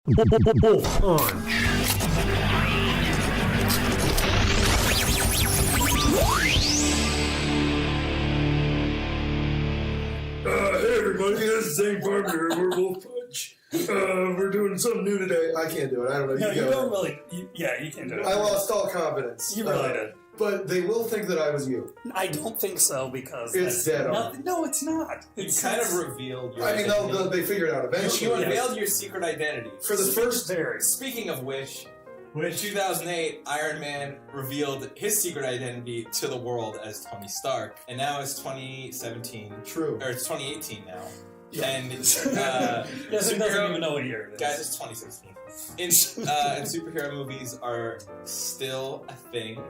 WolfPunch. Hey everybody, this is Zane Barber. We're WolfPunch. We're doing something new today. I can't do it. I don't know. No, you go. don't really. You can do it. I lost all confidence. You really did. But they will think that I was you. I don't think so because It's dead on. No, it's not. You kind of revealed your I mean, they figured out eventually. You unveiled your secret identity. For the first... Speaking of which, in 2008, Iron Man revealed his secret identity to the world as Tony Stark. And now it's 2017. True. Or it's 2018 now. Yeah. And Yes, it doesn't even know what year it is. Guys, it's 2016. And superhero movies are still a thing.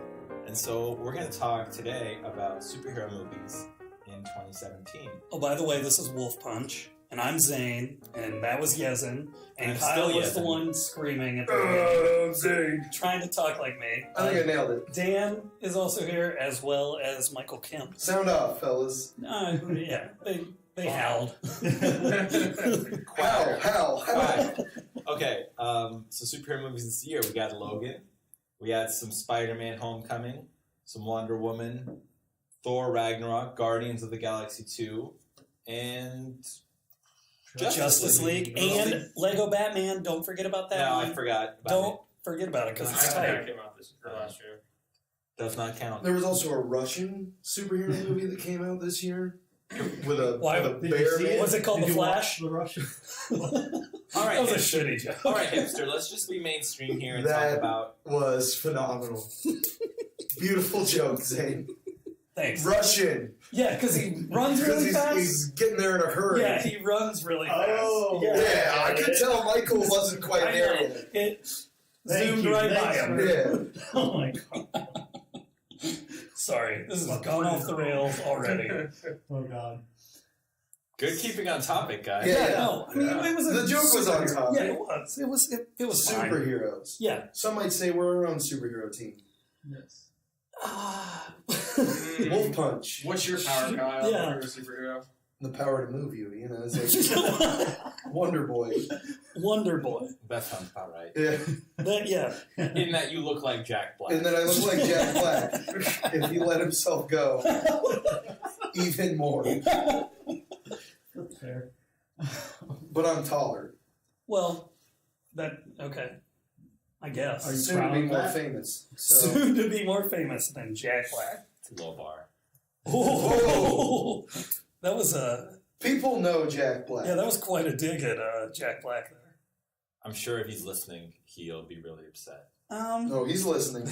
And so we're going to talk today about superhero movies in 2017. Oh, by the way, this is WolfPunch, and I'm Zane, and that was Yezin, and Kyle was the one screaming at the I'm Zane. trying to talk like me. I think I nailed it. Dan is also here, as well as Michael Kemp. Sound off, fellas. Yeah, they howled. How? Right. Okay, so superhero movies this year, we got Logan. We had some Spider-Man Homecoming, some Wonder Woman, Thor Ragnarok, Guardians of the Galaxy 2, and Justice League, and Lego Batman. Don't forget about that No, one. I forgot. Don't forget about it, because it's tight. came out last year. Does not count. There was also a Russian superhero movie that came out this year with a Did bear you see it? man. Was it called The Flash? The Russian. All right, That was a hipster. shitty joke. All right, hipster. Let's just be mainstream here and That talk about. Was phenomenal. Beautiful joke, Zane. Thanks. Russian. Yeah, because he runs Because really fast. he's getting there in a hurry. Yeah, he runs really fast. Oh. Yeah, I could tell Michael wasn't quite I there know. yet. It Thank zoomed you. right by Thanks, him. Yeah. Oh my god. Sorry, this has gone off the rails already. Oh god. Good keeping on topic, guys. Yeah. No, I mean, it was The joke was on top. Yeah, it was. It was fine. Superheroes. Yeah. Some might say we're our own superhero team. Yes. WolfPunch. What's your power, Kyle? Yeah. You're a superhero. The power to move you, it's like Wonder Boy. Wonder Boy. That sounds about right. Yeah. In that you look like Jack Black. And then I look like Jack Black if he let himself go. Even more. Fair. But I'm taller. Well, okay. I guess. Are you Soon to proud be of more that? famous. So. Soon to be more famous than Jack Black. It's a low bar. Oh, that was People know Jack Black. that was quite a dig at Jack Black there. I'm sure if he's listening, he'll be really upset. No, he's listening.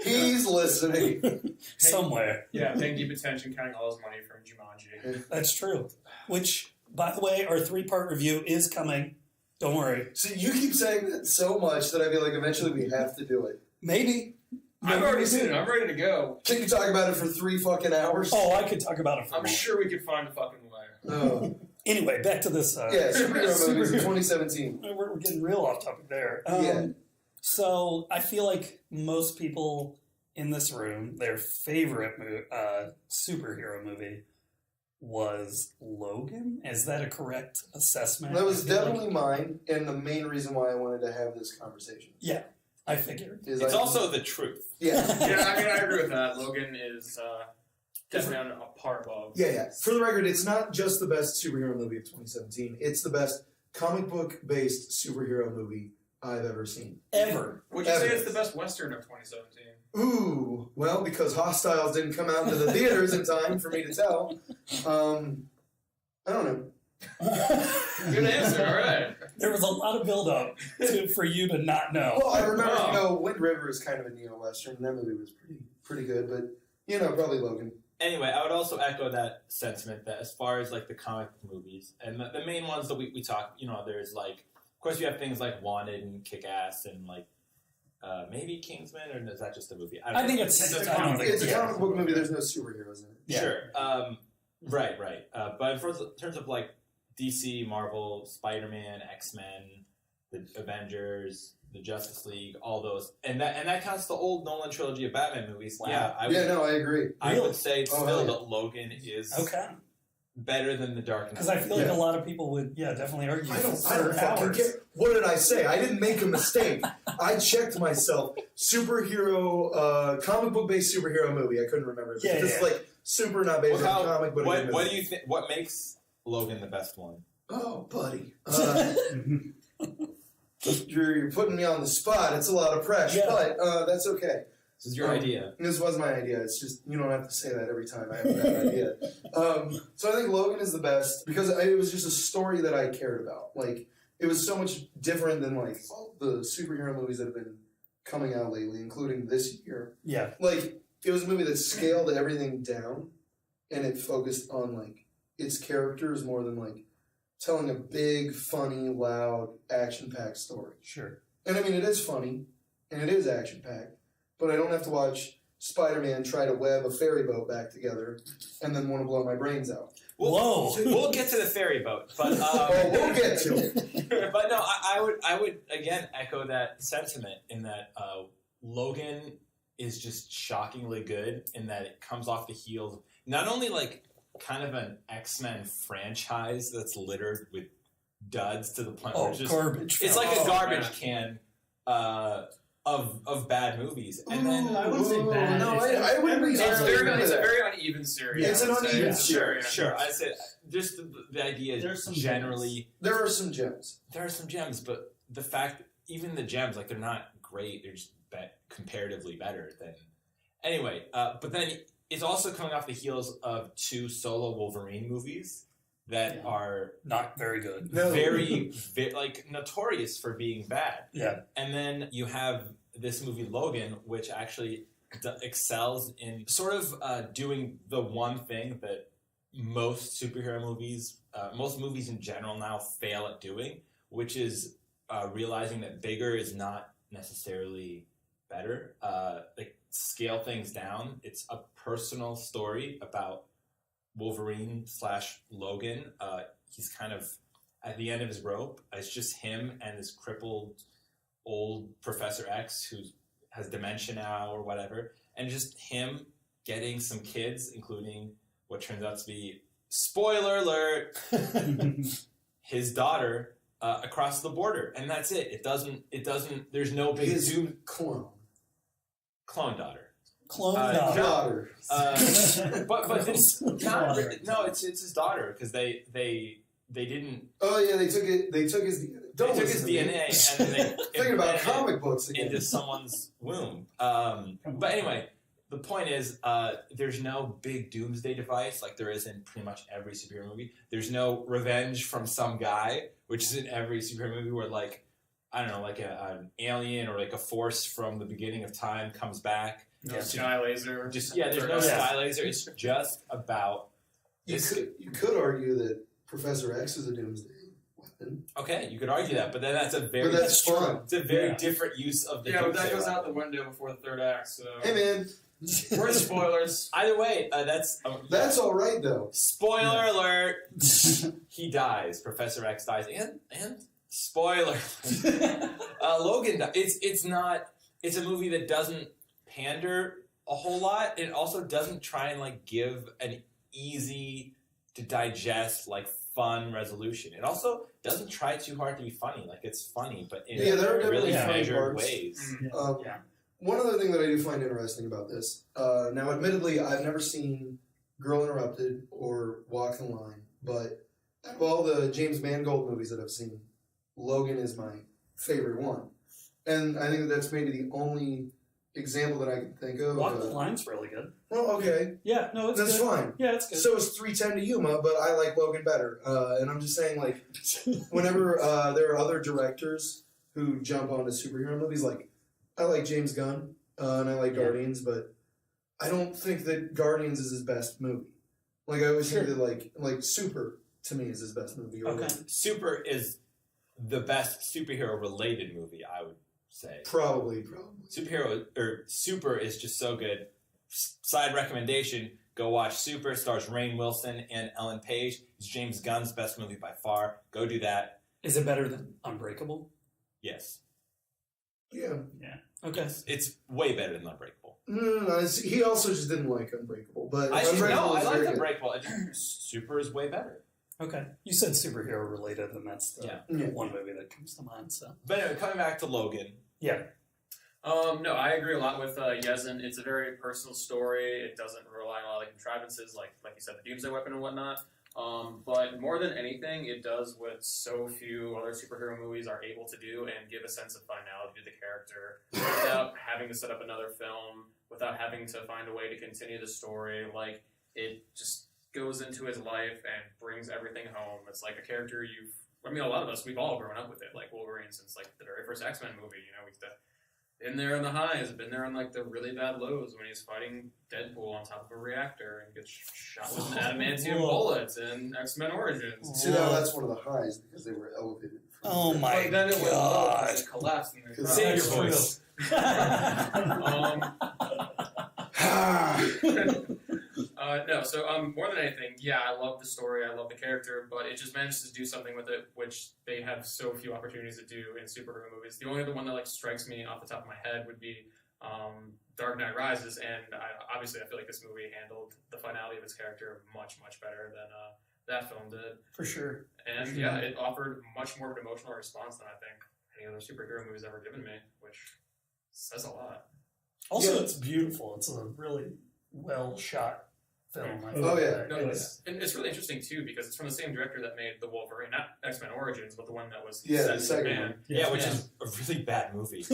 He's listening. Somewhere. Yeah, paying deep attention, counting all his money from Jumanji. That's true. Which, by the way, our 3-part review is coming. Don't worry. See, you keep saying that so much that I feel like eventually we have to do it. Maybe. I've already seen it. I'm ready to go. Can you talk about it for 3 fucking hours? Oh, I could talk about it for I'm more. sure we could find a fucking way. Oh. Anyway, back to this. Yeah, superhero movies in 2017. We're getting real off topic there. Yeah. So I feel like most people in this room, their favorite superhero movie was Logan. Is that a correct assessment? That was I feel like- definitely mine, and the main reason why I wanted to have this conversation. Yeah, I figured. It's also the truth. Yeah. Yeah, I mean, I agree with that. Logan is definitely on a par above. Yeah. For the record, it's not just the best superhero movie of 2017. It's the best comic book-based superhero movie I've ever seen. Ever. Would you say it's the best Western of 2017? Ooh, well, because Hostiles didn't come out into the theaters in time for me to tell. I don't know. Good answer, alright. There was a lot of build-up for you to not know. Well, I remember, Wind River is kind of a neo-western, and that movie was pretty good, but, probably Logan. Anyway, I would also echo that sentiment that as far as like the comic movies and the main ones that we talk, there's like, of course you have things like Wanted and Kick-Ass and like maybe Kingsman, or is that just a movie? I think it's a I don't comic. think It's a comic book movie, there's no superheroes in it. Yeah. Sure. Right. But in terms of like DC, Marvel, Spider-Man, X-Men, the Avengers, the Justice League, all those, and that counts the old Nolan trilogy of Batman movies. Wow. Yeah, I agree. I would say Oh, still yeah. that Logan is Okay. better than The Dark Knight. Because I feel like a lot of people would, definitely argue. I don't fucking care. What did I say? I didn't make a mistake. I checked myself. Superhero, comic book based superhero movie. I couldn't remember. It's like super not based on comic, but what do you think? What makes Logan the best one? Oh, buddy. You're putting me on the spot. It's a lot of pressure, but that's okay. This is your idea. This was my idea. It's just, you don't have to say that every time I have a bad idea. So I think Logan is the best because it was just a story that I cared about. Like, it was so much different than, like, all the superhero movies that have been coming out lately, including this year. Yeah. Like, it was a movie that scaled everything down and it focused on, like, its characters more than, like, telling a big, funny, loud, action-packed story. Sure. And I mean, it is funny, and it is action-packed, but I don't have to watch Spider-Man try to web a ferry boat back together and then want to blow my brains out. We'll get to the ferry boat, but we'll get to it. But no, I would again echo that sentiment in that Logan is just shockingly good in that it comes off the heels not only like kind of an X-Men franchise that's littered with duds to the point where garbage. It's like a garbage can of bad movies. And then I wouldn't say bad. No, I wouldn't. It's a very uneven series. It's an uneven series. Sure. I said just the idea is generally there are some gems. There are some gems, but the fact even the gems, like, they're not great. They're just comparatively better than anyway. But then it's also coming off the heels of 2 solo Wolverine movies that are not very good. Very like notorious for being bad. Yeah. And then you have this movie Logan, which actually excels in sort of doing the one thing that most superhero movies, most movies in general now fail at doing, which is realizing that bigger is not necessarily better. Like, scale things down. It's a personal story about Wolverine / Logan. He's kind of at the end of his rope. It's just him and this crippled old Professor X who has dementia now or whatever, and just him getting some kids, including what turns out to be, spoiler alert, his daughter across the border, and that's it. It doesn't. There's no big His clone daughter. Daughter. But it's not. No, it's his daughter because they didn't. Oh yeah, they took it. They took his. They took his DNA and then they thinking about comic books again. Into someone's womb. But anyway, the point is, there's no big doomsday device like there is in pretty much every superhero movie. There's no revenge from some guy, which is in every superhero movie where, like, I don't know, like an alien or like a force from the beginning of time comes back. No sky laser. There's no sky laser. It's just about. You could argue that Professor X is a doomsday weapon. Okay, you could argue that, but then that's a very. But that's fun. It's a very different use of the. Yeah, but that goes out the window before the third act. So. Hey man. We're spoilers. Either way, that's all right though. Spoiler alert! He dies. Professor X dies, and spoiler. Logan dies. It's not. It's a movie that doesn't pander a whole lot. It also doesn't try and, like, give an easy to digest, like, fun resolution. It also doesn't try too hard to be funny. Like, it's funny, but in really measured ways. One other thing that I do find interesting about this, now admittedly I've never seen Girl Interrupted or Walk the Line, but out of all the James Mangold movies that I've seen, Logan is my favorite one. And I think that's maybe the only example that I can think of. Walk the Line's really good. Well, okay. Yeah, no, it's That's good. fine. Yeah, it's good. So is 310 to Yuma, but I like Logan better. And I'm just saying, like, whenever there are other directors who jump onto superhero movies, like, I like James Gunn, and I like Guardians, but I don't think that Guardians is his best movie. Like, I always think that, like Super, to me, is his best movie. Okay. Super is the best superhero-related movie, I would say. Probably. Super is just so good. Side recommendation, go watch Super. Stars Rainn Wilson and Ellen Page. It's James Gunn's best movie by far. Go do that. Is it better than Unbreakable? Yes. Yeah. Okay. It's way better than Unbreakable. No. He also just didn't like Unbreakable, but I Unbreakable was like very good. Unbreakable. Super is way better. Okay. You said superhero related, and that's the Yeah. one movie that comes to mind. So. But anyway, coming back to Logan. Yeah. No, I agree a lot with Yezin. It's a very personal story. It doesn't rely on a lot of contrivances, like you said, the Doomsday Weapon and whatnot. But more than anything, it does what so few other superhero movies are able to do and give a sense of finality to the character without having to set up another film, without having to find a way to continue the story. Like, it just goes into his life and brings everything home. It's like a character a lot of us, we've all grown up with it, like Wolverine since, like, the very first X-Men movie, we've been there in the highs, been there in, like, the really bad lows when he's fighting Deadpool on top of a reactor and gets shot with an adamantium bullet in X-Men Origins. See, now that's one of the highs because they were elevated. Oh my But then it went low god. because it collapsed in the Save your crowd. voice. No, so more than anything, yeah, I love the story, I love the character, but it just manages to do something with it which they have so few opportunities to do in superhero movies. The only other one that strikes me off the top of my head would be Dark Knight Rises, and obviously I feel like this movie handled the finality of its character much, much better than that film did. For sure. And yeah, it offered much more of an emotional response than I think any other superhero movie's ever given me, which says a lot. Also, Yeah. it's beautiful. It's a really well shot film. I Oh, think. yeah. No, and it's really interesting too because it's from the same director that made the Wolverine, not X-Men Origins, but the one that was Yeah, set the in second Japan. one. Yeah, which is a really bad movie.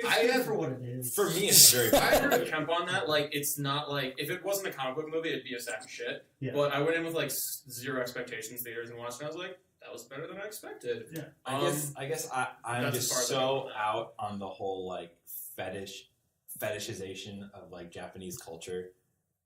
I have for what it is. For me, it's very I bad. agree with Kemp on that. Like, it's not like if it wasn't a comic book movie, it'd be a sack of shit. Yeah. But I went in with like zero expectations theaters and watched, and I was like, that was better than I expected. Yeah. I guess I'm That's just as far as I so go. out on the whole like fetishization of like Japanese culture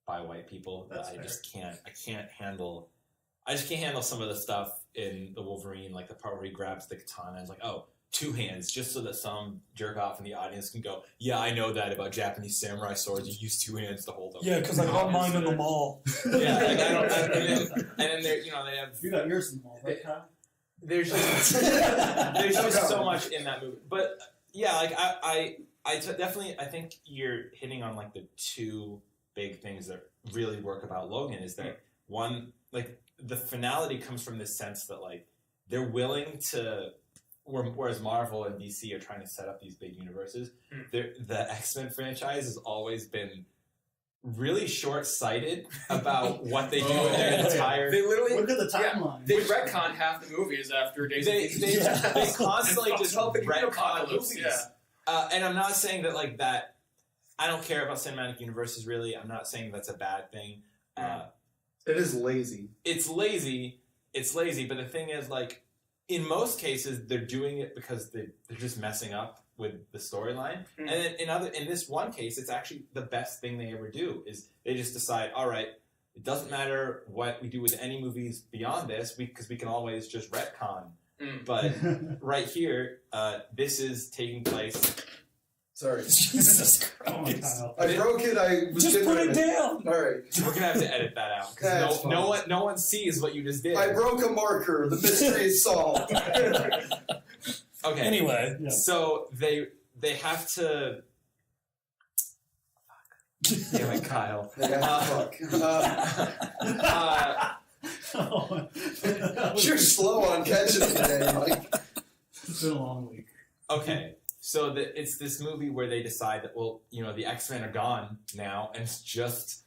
by white people that That's I fair. just can't. I just can't handle some of the stuff in the Wolverine, like the part where he grabs the katana and is like, oh, two hands, just so that some jerk off in the audience can go, yeah, I know that about Japanese samurai swords. You use two hands to hold them. Yeah, because I got mine in the mall. Yeah, like, and then they have. You got yours in the mall, right, Kyle? There's just so much in that movie, but yeah, like definitely I think you're hitting on like the two big things that really work about Logan is that one, like the finality comes from this sense that like they're willing to, whereas Marvel and DC are trying to set up these big universes, the X-Men franchise has always been really short-sighted about what they do in their entire. They literally Look at the timeline. they retcon half the movies after Days of They Future. they constantly just Helping retcon apocalypse, movies. And I'm not saying that like that. I don't care about cinematic universes really. I'm not saying that's a bad thing. It is lazy. It's lazy. But the thing is, like, in most cases, they're doing it because they're just messing up with the storyline. Mm. And then in this one case, it's actually the best thing they ever do is they just decide, all right, it doesn't matter what we do with any movies beyond this because we can always just retcon. Mm. But right here, this is taking place. Sorry. Jesus Come on, Christ. Kyle. I broke it. I was Just getting put rid it of down. All right. We're gonna have to edit that out That's because fine. no one sees what you just did. I broke a marker. The mystery is solved. Okay. Anyway. Yeah. So they have to. Damn it, Kyle. Fuck. Oh, You're slow on catching it today, Mike. it's been a long week. Okay, so it's this movie where they decide that, well, the X-Men are gone now, and it's just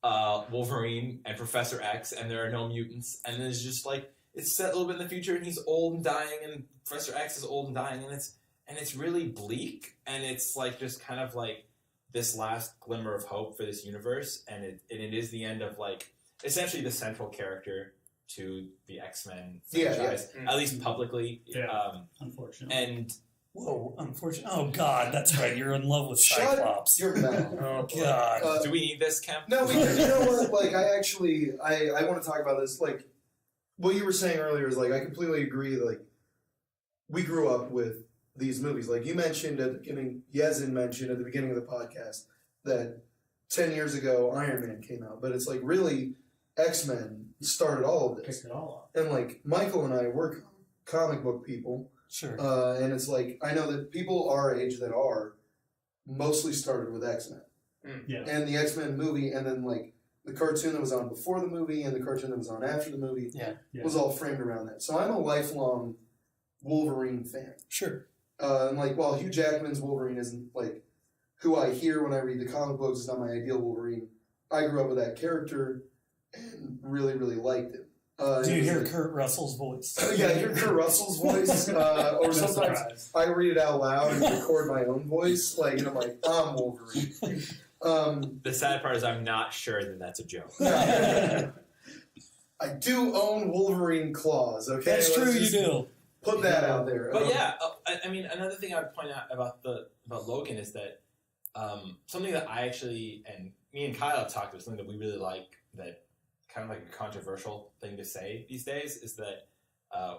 Wolverine and Professor X, and there are no mutants, and there's just like it's set a little bit in the future, and he's old and dying, and Professor X is old and dying, and it's really bleak, and it's like just kind of like this last glimmer of hope for this universe, and it is the end of like essentially the central character to the X-Men franchise, Yeah. at least publicly. Yeah. Unfortunately. And Whoa, unfortunately. Oh, God, that's right. You're in love with Shut Cyclops. your mouth. Oh, boy. God. do we need this, Kemp? No, because you know what? Like, I want to talk about this. Like, what you were saying earlier is like I completely agree. Like, we grew up with these movies. Like you mentioned at the beginning, Yezin mentioned at the beginning of the podcast that 10 years ago Iron Man came out, but it's like really X-Men started all of this. Kicked it all off. And like Michael and I, we're comic book people, Sure. And it's like, I know that people our age that are mostly started with X-Men. Yeah. And the X-Men movie, and then like the cartoon that was on before the movie and the cartoon that was on after the movie Yeah. was all framed around that. So I'm a lifelong Wolverine fan. Sure. And like, while Hugh Jackman's Wolverine isn't like who I hear when I read the comic books, it's not my ideal Wolverine. I grew up with that character and really, really liked it. Do you hear like, Kurt Russell's voice? yeah, I hear Kurt Russell's voice, or No sometimes surprise. I read it out loud and record my own voice, like, and I'm like, I'm Wolverine. The sad part is I'm not sure that that's a joke. I do own Wolverine claws, okay? That's true, Let's you just do. Put that out there. But yeah, I mean, another thing I would point out about Logan is that something that I actually, and me and Kyle have talked about, something that we really like, that kind of like a controversial thing to say these days, is that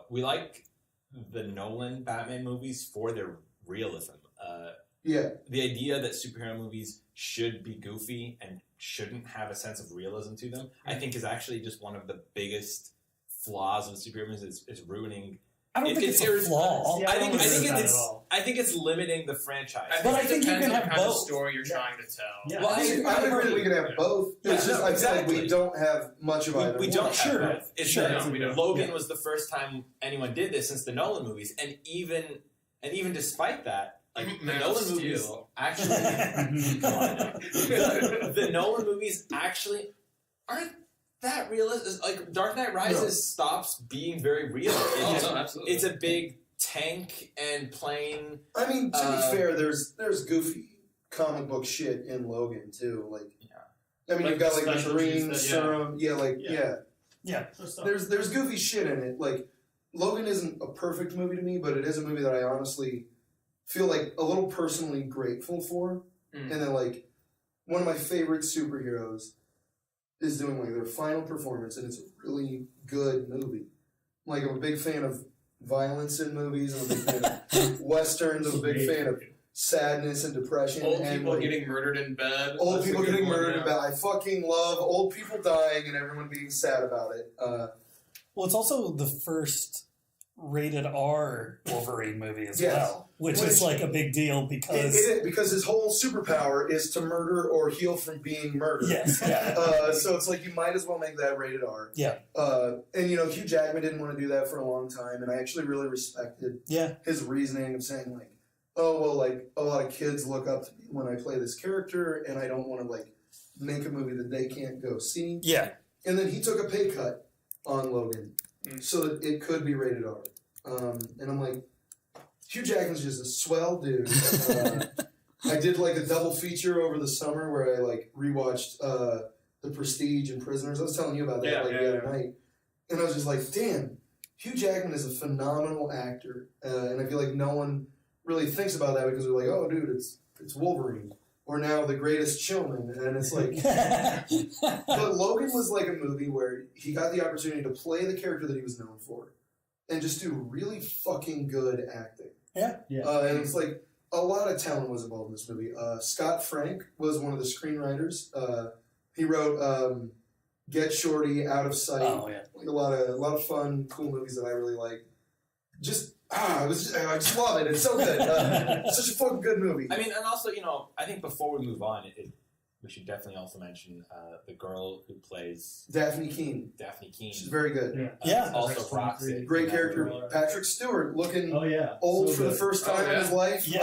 we like the Nolan Batman movies for their realism. Yeah. The idea that superhero movies should be goofy and shouldn't have a sense of realism to them, I think is actually just one of the biggest flaws of superhero movies. Is ruining. I don't think it's a flaw. Yeah, I think that it's at all. I think it's limiting the franchise. But I think you depends can on have the kind of both. story you're trying to tell. Yeah. Well, I agree we can have both. Yeah, It's just, no, I feel like we exactly. don't have much of either. We one. don't have Sure. both. It's Sure. that No, we don't. Logan was the first time anyone did this since the Nolan movies, and even despite that, like the Man of Nolan Steel. movies actually, come on now. the Nolan movies actually aren't that realistic. Like Dark Knight Rises stops being very real. Absolutely. It's a big tank and plane. I mean, to be fair, there's goofy comic book shit in Logan too. Like, I mean, Like you've got the like the specialties green that- serum. Yeah, like Yeah. yeah. So stuff. There's goofy shit in it. Like, Logan isn't a perfect movie to me, but it is a movie that I honestly feel like a little personally grateful for. Mm. And then like one of my favorite superheroes is doing like their final performance, and it's a really good movie. Like, I'm a big fan of violence in movies. I'm a big fan of westerns. I'm a big fan of sadness and depression. Old and people like, getting murdered in bed. old That's a people good getting one, murdered yeah. in bed. I fucking love old people dying and everyone being sad about it. Well, it's also the first rated R Wolverine movie as Yes. well, which is like a big deal because Because his whole superpower is to murder or heal from being murdered. yes, yeah, So it's like you might as well make that rated R. Yeah. And you know, Hugh Jackman didn't want to do that for a long time, and I actually really respected yeah, his reasoning of saying like, oh well, like a lot of kids look up to me when I play this character, and I don't want to like make a movie that they can't go see. yeah. And then he took a pay cut on Logan Mm. so that it could be rated R. And I'm like, Hugh Jackman's just a swell dude. I did like a double feature over the summer where I like rewatched The Prestige and Prisoners. I was telling you about that the other night. And I was just like, damn, Hugh Jackman is a phenomenal actor. And I feel like no one really thinks about that because they're like, oh, dude, it's Wolverine. Or now The Greatest Showman. And it's like... But Logan was like a movie where he got the opportunity to play the character that he was known for and just do really fucking good acting. Yeah. And it's like a lot of talent was involved in this movie. Scott Frank was one of the screenwriters. He wrote Get Shorty, Out of Sight. Oh yeah. Like a lot of fun, cool movies that I really like. I just love it. It's so good. It's such a fucking good movie. I mean, and also, you know, I think before we move on, we should definitely also mention the girl who plays Daphne Keane. Daphne Keane. She's very good. Yeah. Yeah. Also Roxy. Great character. Patrick Stewart looking Oh yeah. old So for the good. first time Oh, in his life. Yeah.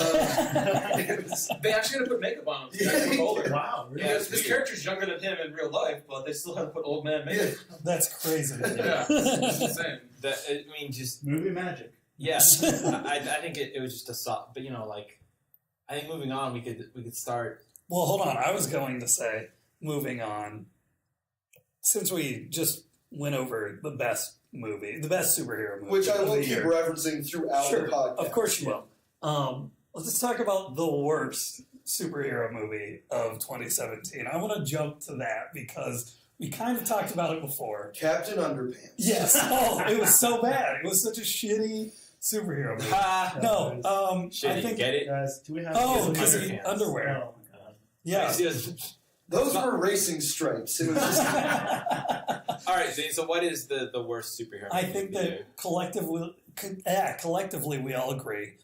It was- They actually had to put makeup on him. Yeah. They look older. Wow. Really? Because his character's younger than him in real life, but they still had to put old man makeup. That's crazy. Yeah, it's insane. I mean, just Movie magic. yeah. I think it was just a soft, but you know, like I think moving on, we could start. Well, hold on. I was going to say, moving on, since we just went over the best superhero movie, Which I of will the keep year. referencing throughout Sure, the podcast. of course you will. Let's talk about the worst superhero movie of 2017. I want to jump to that because we kind of talked about it before. Captain Underpants. Yes. Oh, it was so bad. It was such a shitty superhero movie. Ha! No, Shit, I think. get it? Guys, do we have? Oh, because because underpants. underwear. Oh my god. Yeah. Those were racing stripes. It was just All right, Zane. So, what is the worst superhero? I movie think of the year? that collectively we all agree,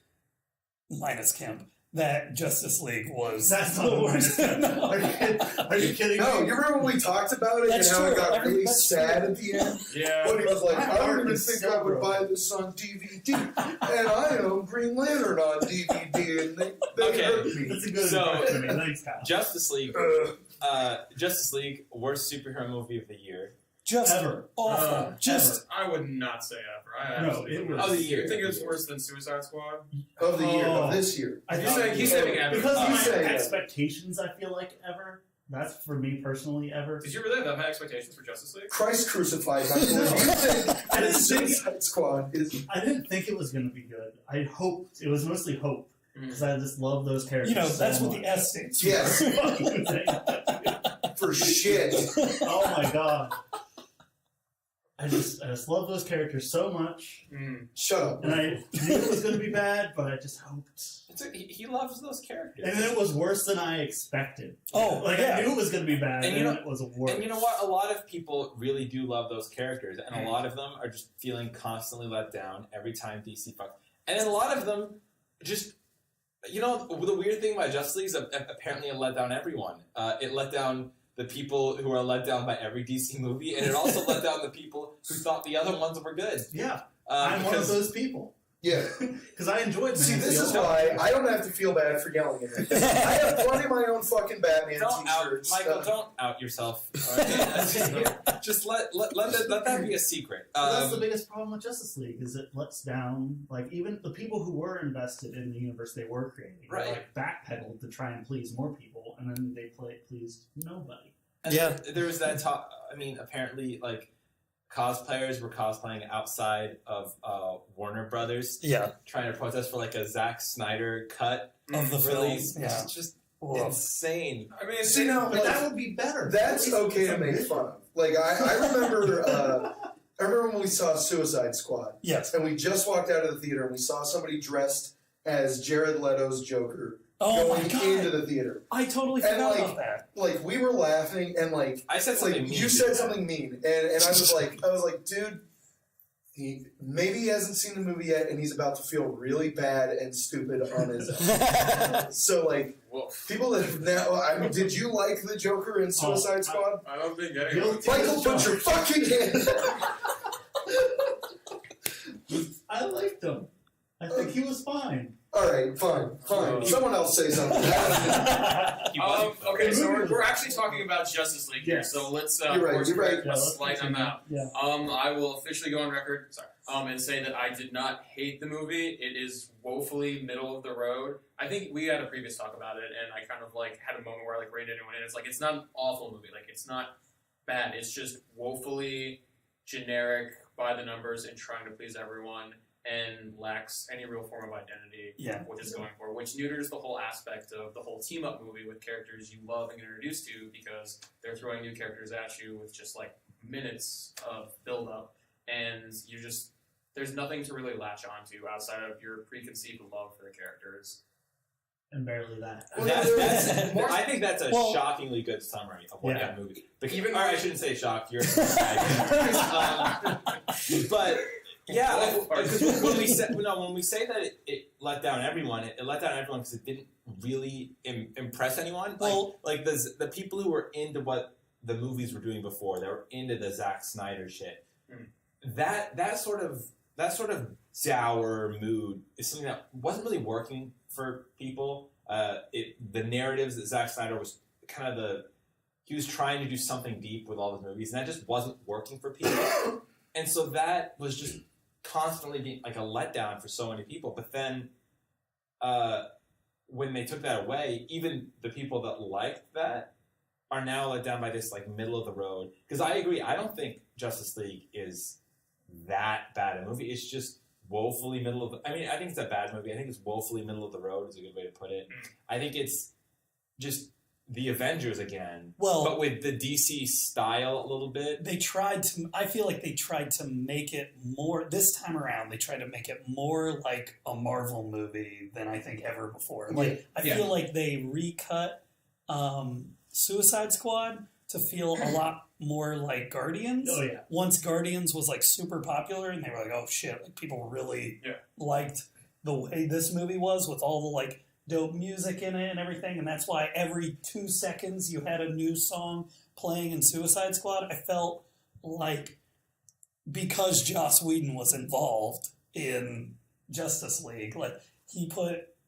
minus Kemp, that Justice League was That's not the the worst. worst. Are you kidding No, me? you remember when we talked about it That's and how true. it got really That's sad true. at the end? Yeah. When he was like, My I don't heart even is think so I would broken. buy this on DVD, and I own Green Lantern on DVD, and they Okay. hurt me. That's a good So- impression. Thanks, Kyle. Justice League. Ugh. Justice League, worst superhero movie of the year. Just Ever. awful. Just I would not say ever. I No, absolutely it would. was- Of the year. You think it's worse than Suicide Squad? Of the year, Oh. of this year. I He's think saying ever. because of You my say ever. expectations, I feel like ever. That's for me personally, ever. Did you really have high expectations for Justice League? Christ crucified, Michael. You think I that didn't think Suicide Squad is... I didn't think it was going to be good. I hoped it was mostly hope because I just love those characters. you know, so that's what much. the S stands for. Yes, Fucking thing. for shit. Oh my god! I just love those characters so much, Mm. Shut up. and I knew it was going to be bad, but I just hoped. He loves those characters. And then it was worse than I expected. Oh, Like yeah. I knew it was going to be bad, And and, you know- it was worse. And you know what? A lot of people really do love those characters, and Mm. a lot of them are just feeling constantly let down every time DC fucks. And then a lot of them just, you know, the weird thing about Justice League is apparently it let down everyone. It let down the people who are let down by every DC movie, and it also let down the people who thought the other ones were good. Yeah, I'm one of Because those people Yeah. because I enjoyed. See, Man of this Steel. is why I don't have to feel bad for yelling at me. I have plenty of my own fucking Batman don't out, t-shirts. Michael, don't out yourself. Just let that be a secret. But that's the biggest problem with Justice League is it lets down like even the people who were invested in the universe they were creating. Right. They, like backpedaled to try and please more people, and then they pleased nobody. And Yeah. there was that talk. I mean, apparently, like cosplayers were cosplaying outside of Warner Brothers, Yeah, trying to protest for like a Zack Snyder cut of the film. release. Yeah. It's just Well, insane. I mean, See, now, But like, that would be better. that's At least okay to something make good. fun of. Like, I remember... I remember when we saw Suicide Squad, yes. and we just walked out of the theater, and we saw somebody dressed as Jared Leto's Joker Oh my going god! into the theater. I totally And, forgot like, about that. Like, we were laughing, and like, I said something mean. you said something mean, and I was like, dude, maybe he hasn't seen the movie yet, and he's about to feel really bad and stupid on his own. So like, Wolf. people that have now, I mean, did you like the Joker in Suicide Squad? I don't think anyone. Guilty. Michael, put your fucking hand. I liked him. I think he was fine. All right, fine. Someone else say something. He wasn't, though. Okay, so we're actually talking about Justice League here, Yes. so let's You're right, you're right. Yeah, a let's slight on continue. that. Yeah. I will officially go on record, and say that I did not hate the movie. It is woefully middle of the road. I think we had a previous talk about it, and I kind of like had a moment where I like reined anyone in. It's like it's not an awful movie. Like it's not bad. It's just woefully generic by the numbers and trying to please everyone, and lacks any real form of identity. Yeah. What it's going for, which neuters the whole aspect of the whole team up movie with characters you love and get introduced to because they're throwing new characters at you with just like minutes of build up, and you just there's nothing to really latch onto outside of your preconceived love for the characters. And barely that. I think that's a Well- shockingly good summary of what Yeah. that movie. Even- Or I shouldn't say shock. You're. But yeah, because when we say that it let down everyone, it let down everyone because it didn't really impress anyone. Well- like the people who were into what the movies were doing before, they were into the Zack Snyder shit. Mm. That sort of dour mood is something that wasn't really working for people. The narratives that Zack Snyder was kind of he was trying to do something deep with all his movies, and that just wasn't working for people. And so that was just constantly being like a letdown for so many people. But then when they took that away, even the people that liked that are now let down by this like middle of the road. Because I agree, I don't think Justice League is that bad a movie. It's just woefully middle of the... I mean, I think it's a bad movie. I think it's woefully middle of the road is a good way to put it. I think it's just the Avengers again, Well- but with the DC style a little bit. They tried to. I feel like they tried to make it more this time around. They tried to make it more like a Marvel movie than I think ever before. Like I Yeah. feel like they recut Suicide Squad to feel a lot more like Guardians. Oh yeah. Once Guardians was like super popular and they were like, oh shit, like people really liked the way this movie was with all the like dope music in it and everything, and that's why every 2 seconds you had a new song playing in Suicide Squad. I felt like because Joss Whedon was involved in Justice League, like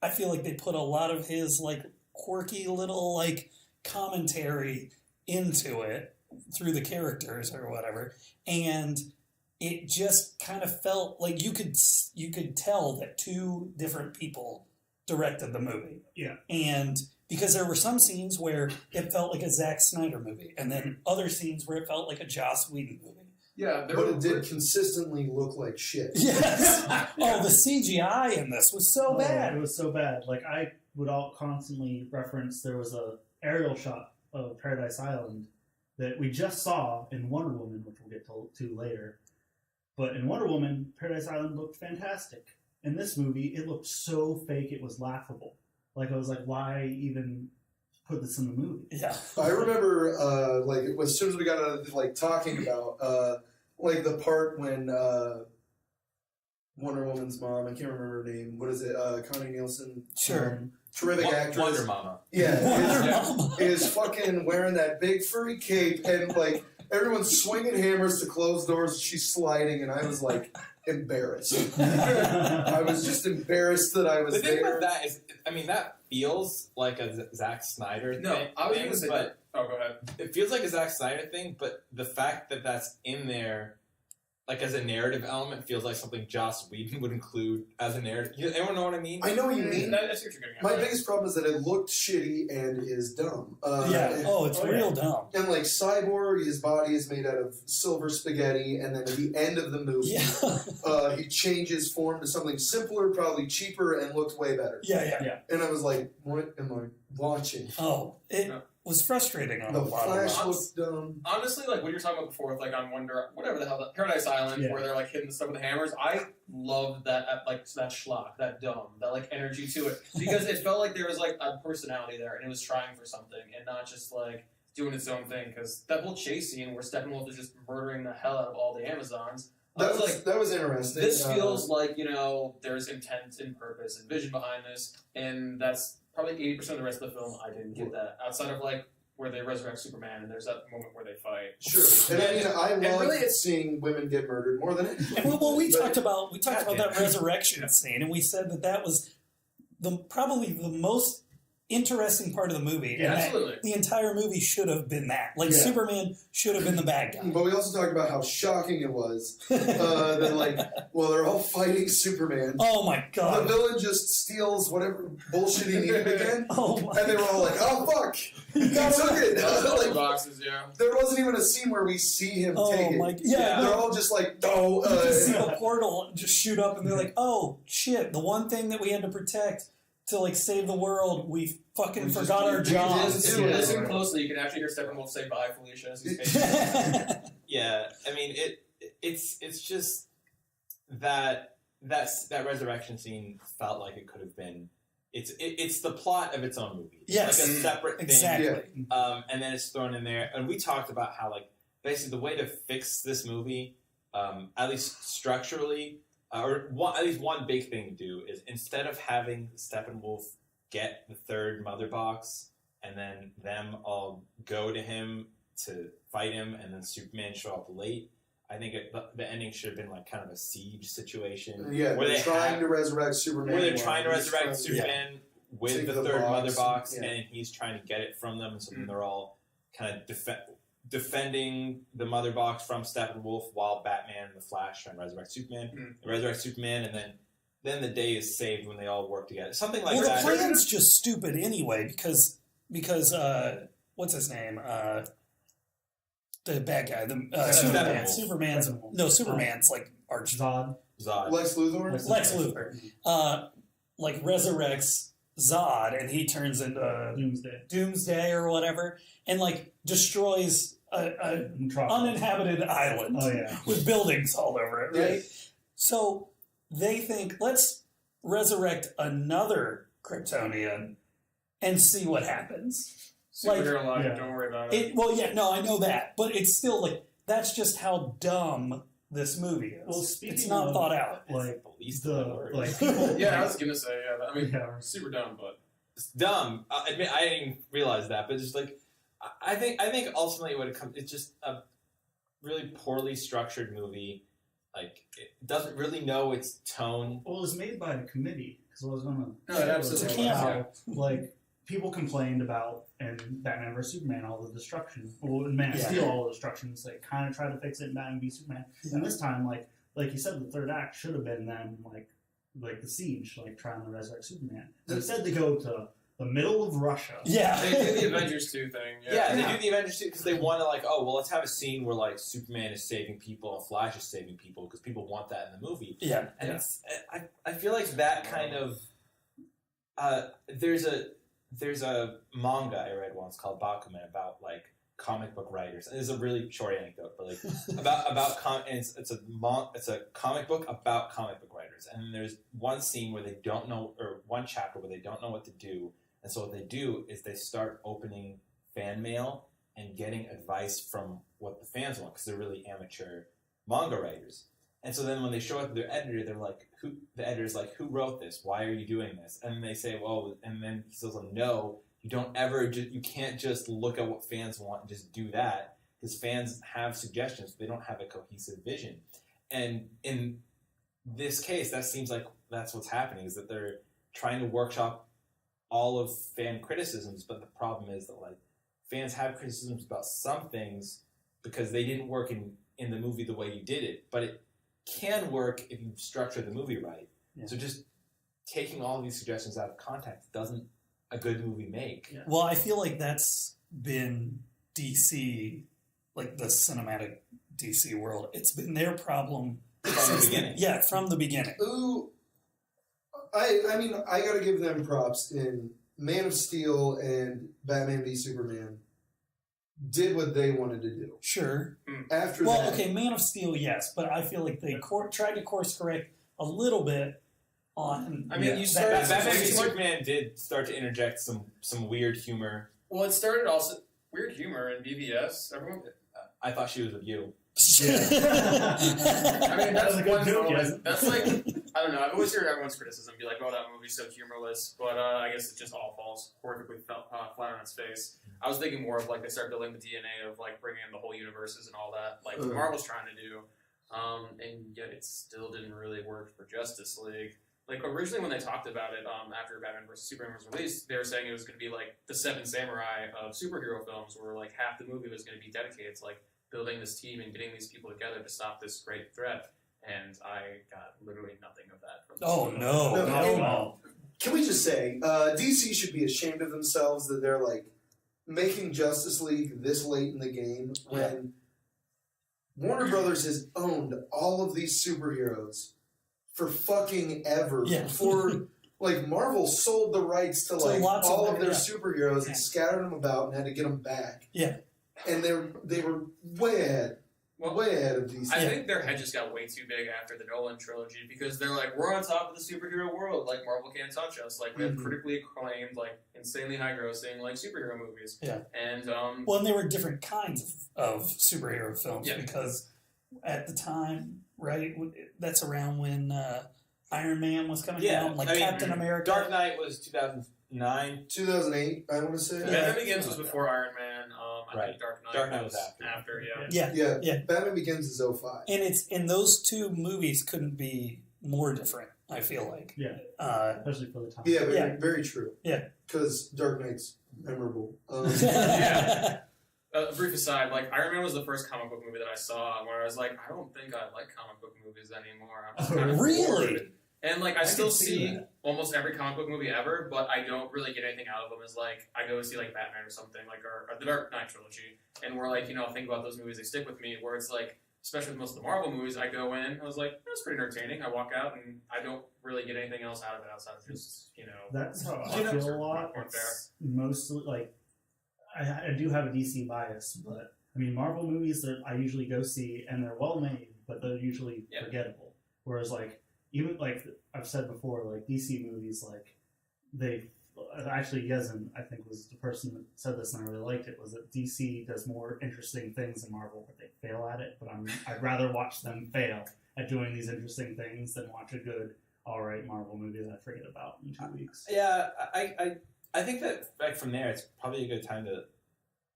I feel like they put a lot of his like quirky little like commentary into it through the characters or whatever, and it just kind of felt like you could tell that 2 different people directed the movie. Yeah. And because there were some scenes where it felt like a Zack Snyder movie, and then other scenes where it felt like a Joss Whedon movie. Yeah, but it did consistently look like shit. Yes. Oh, the CGI in this was so bad. It was so bad. Like I would all constantly reference. There was a aerial shot of Paradise Island that we just saw in Wonder Woman, which we'll get to later. But in Wonder Woman, Paradise Island looked fantastic. In this movie, it looked so fake it was laughable. Like I was like, why even put this in the movie? Yeah. I remember, like, as soon as we got out of, like, talking about, like, the part when Wonder Woman's mom, I can't remember her name, what is it, Connie Nielsen? Sure. Terrific actress. Wonder Mama. Yeah, is fucking wearing that big furry cape, and, like, everyone's swinging hammers to close doors, she's sliding, and I was, like, embarrassed. I was just embarrassed that I was The thing there. about that is, I mean, that feels like a Zack Snyder thing. No, I was going to say but oh, go ahead. it feels like a Zack Snyder thing, but the fact that that's in there, like as a narrative element, feels like something Joss Whedon would include as a narrative. Anyone know what I mean? I know what you mean. That's what you're getting at. My right? biggest problem is that it looked shitty and is dumb. Yeah. Oh, it's real dumb. And like Cyborg, his body is made out of silver spaghetti, and then at the end of the movie, Yeah. he changes form to something simpler, probably cheaper, and looked way better. Yeah. And I was like, what am I watching? Oh, it was frustrating on The a lot of Flash levels. looked dumb. Honestly, like what you're talking about before, with, like on whatever the hell, that Paradise Island, where they're like hitting the stuff with the hammers. I loved that, like that schlock, that dumb, that like energy to it, because it felt like there was like a personality there, and it was trying for something, and not just like doing its own thing. Because that whole chase scene where Steppenwolf is just murdering the hell out of all the Amazons. That was interesting. This feels like, you know, there's intent and purpose and vision behind this, and that's probably 80% of the rest of the film. I didn't get that outside of like where they resurrect Superman and there's that moment where they fight. Sure, and I mean, I love really seeing women get murdered more than anything. And well, we talked about that resurrection scene, and we said that was probably the most interesting part of the movie. Yeah, and absolutely. The entire movie should have been that. Like, Superman should have been the bad guy. But we also talked about how shocking it was that, like, well, they're all fighting Superman. Oh my god. The villain just steals whatever bullshit he needed again. Oh and they were all like, oh, fuck. He took it. Like, boxes, yeah. There wasn't even a scene where we see him take it. My, They're all just like, no. You just see the portal just shoot up, and they're like, oh, shit, the one thing that we had to protect to, like, save the world, we fucking forgot our jobs. Listen closely, you can actually hear Steppenwolf say bye, Felicia, as he's facing. Yeah, I mean, it's just that resurrection scene felt like it could have been. It's the plot of its own movie. It's yes, like a separate thing. Exactly. And then it's thrown in there, and we talked about how, like, basically the way to fix this movie, at least structurally. At least one big thing to do is, instead of having Steppenwolf get the third mother box and then them all go to him to fight him and then Superman show up late, I think the ending should have been like kind of a siege situation. Yeah, where they're trying to resurrect Superman. Where they're trying to resurrect Superman with the third mother box, and he's trying to get it from them, so then they're all kind of defending the mother box from Steppenwolf while Batman and the Flash try and resurrect Superman. They resurrect Superman, and then the day is saved when they all work together. Something like that. Well, the plan's just stupid anyway, because what's his name? The bad guy, Superman's like arch Zod. Lex Luthor. Lex Luthor, like resurrects Zod, and he turns into Doomsday or whatever, and like destroys a uninhabited island with buildings all over it, right? Yes. So they think, let's resurrect another Kryptonian and see what happens. Superhero logic, yeah. don't worry about it. I know that, but it's still like that's just how dumb this movie is. Well, speaking it's not of, thought out. Like the least of the words. like people, Yeah, I was gonna say, yeah. I mean, yeah. super dumb, but It's dumb. I admit I didn't even realize that, but just like I think ultimately what it comes, it's just a really poorly structured movie. Like it doesn't really know its tone. Well, it was made by a committee because I was gonna. No, it absolutely was. how, like people complained about in Batman vs Superman all the destruction. Well, in Man of Steel all the destructions. They kind of tried to fix it in Batman v Superman, and this time, like you said, the third act should have been them like the siege, like trying to resurrect Superman. So instead, they go to the middle of Russia. Yeah. they do the Avengers 2 thing. Yeah, they do the Avengers 2 because they want to let's have a scene where like Superman is saving people and Flash is saving people because people want that in the movie. Yeah. And it's I feel like that kind of there's a manga I read once called Bakuman about like comic book writers. And it's a really short anecdote, but like it's a comic book about comic book writers. And there's one scene where they don't know, or one chapter where they don't know what to do. And so what they do is they start opening fan mail and getting advice from what the fans want because they're really amateur manga writers. And so then when they show it to their editor, they're like, the editor's like, who wrote this? Why are you doing this? And they say, well, and then he says, no, you can't just look at what fans want and just do that because fans have suggestions. But they don't have a cohesive vision. And in this case, that seems like that's what's happening is that they're trying to workshop all of fan criticisms. But the problem is that like fans have criticisms about some things because they didn't work in the movie the way you did it. But it can work if you structure the movie right. Yeah. So just taking all of these suggestions out of context doesn't a good movie make. Yeah. Well, I feel like that's been DC, like the cinematic DC world. It's been their problem from the beginning. Yeah, from the beginning. Ooh, I mean, I gotta give them props in Man of Steel and Batman v Superman. Did what they wanted to do. Sure. After that, okay, Man of Steel, yes, but I feel like they tried to course correct a little bit on. I mean, you started. Batman v Superman did start to interject some weird humor. Well, it started also weird humor in BVS. Everyone. I thought she was with you. Yeah. I mean, that's one joke. That's like, I don't know. I've always heard everyone's criticism be like, "Oh, that movie's so humorless," but I guess it just all falls horrifically flat on its face. I was thinking more of like they start building the DNA of like bringing in the whole universes and all that, like what Marvel's trying to do, and yet it still didn't really work for Justice League. Like originally when they talked about it after Batman vs Superman was released, they were saying it was going to be like the Seven Samurai of superhero films, where like half the movie was going to be dedicated to like building this team and getting these people together to stop this great threat. And I got literally nothing of that from this movie. No. Can we just say DC should be ashamed of themselves that they're like making Justice League this late in the game when Warner Brothers has owned all of these superheroes for fucking ever before like Marvel sold the rights to like all of their superheroes and scattered them about and had to get them back. Yeah. And they were way ahead. Way ahead of DC. I think their head just got way too big after the Nolan trilogy because they're like, we're on top of the superhero world. Like, Marvel can't touch us. Like, we have critically acclaimed, like, insanely high-grossing, like, superhero movies. Yeah. And, well, and they were different kinds of superhero films because at the time, right, that's around when Iron Man was coming out, like Captain America. Dark Knight was 2009. 2008, I want to say. Batman Begins was before Iron Man. I think Dark Knight was after. Yeah. Batman Begins is 05. And those two movies couldn't be more different, I feel like. Yeah. Especially for the time. Yeah, very true. Yeah. Because Dark Knight's memorable. A brief aside, like, Iron Man was the first comic book movie that I saw where I was like, I don't think I like comic book movies anymore. I'm just kind of bored. And, like, I still see almost every comic book movie ever, but I don't really get anything out of them. As like, I go see, like, Batman or something, like, or the Dark Knight trilogy, and we're like, think about those movies, they stick with me, where it's like, especially with most of the Marvel movies, I go in, I was like, that's pretty entertaining. I walk out, and I don't really get anything else out of it outside of just, That's how I feel a lot. It's mostly, like, I do have a DC bias, but, I mean, Marvel movies that I usually go see, and they're well-made, but they're usually forgettable. Whereas, like, even like I've said before, like DC movies, like they actually, Yezin, I think, was the person that said this, and I really liked it, was that DC does more interesting things than Marvel, but they fail at it. But I'd rather watch them fail at doing these interesting things than watch a good, alright Marvel movie that I forget about in 2 weeks. Yeah, I think that like from there, it's probably a good time to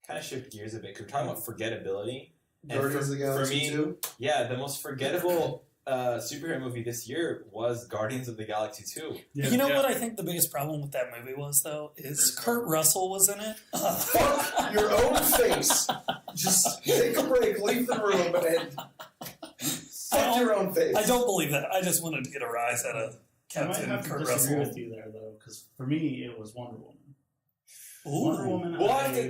kind of shift gears a bit, because we're talking about forgettability. Guardians of the Galaxy 2? Yeah, the most forgettable superhero movie this year was Guardians of the Galaxy 2. Yeah. You know what I think the biggest problem with that movie was, though, is Kurt Russell was in it. Fuck your own face. Just take a break, leave the room, and fuck your own face. I don't believe that. I just wanted to get a rise out of Captain I might have Kurt to disagree Russell. with you there, though, because for me, it was Wonder Woman. Ooh. Wonder Woman.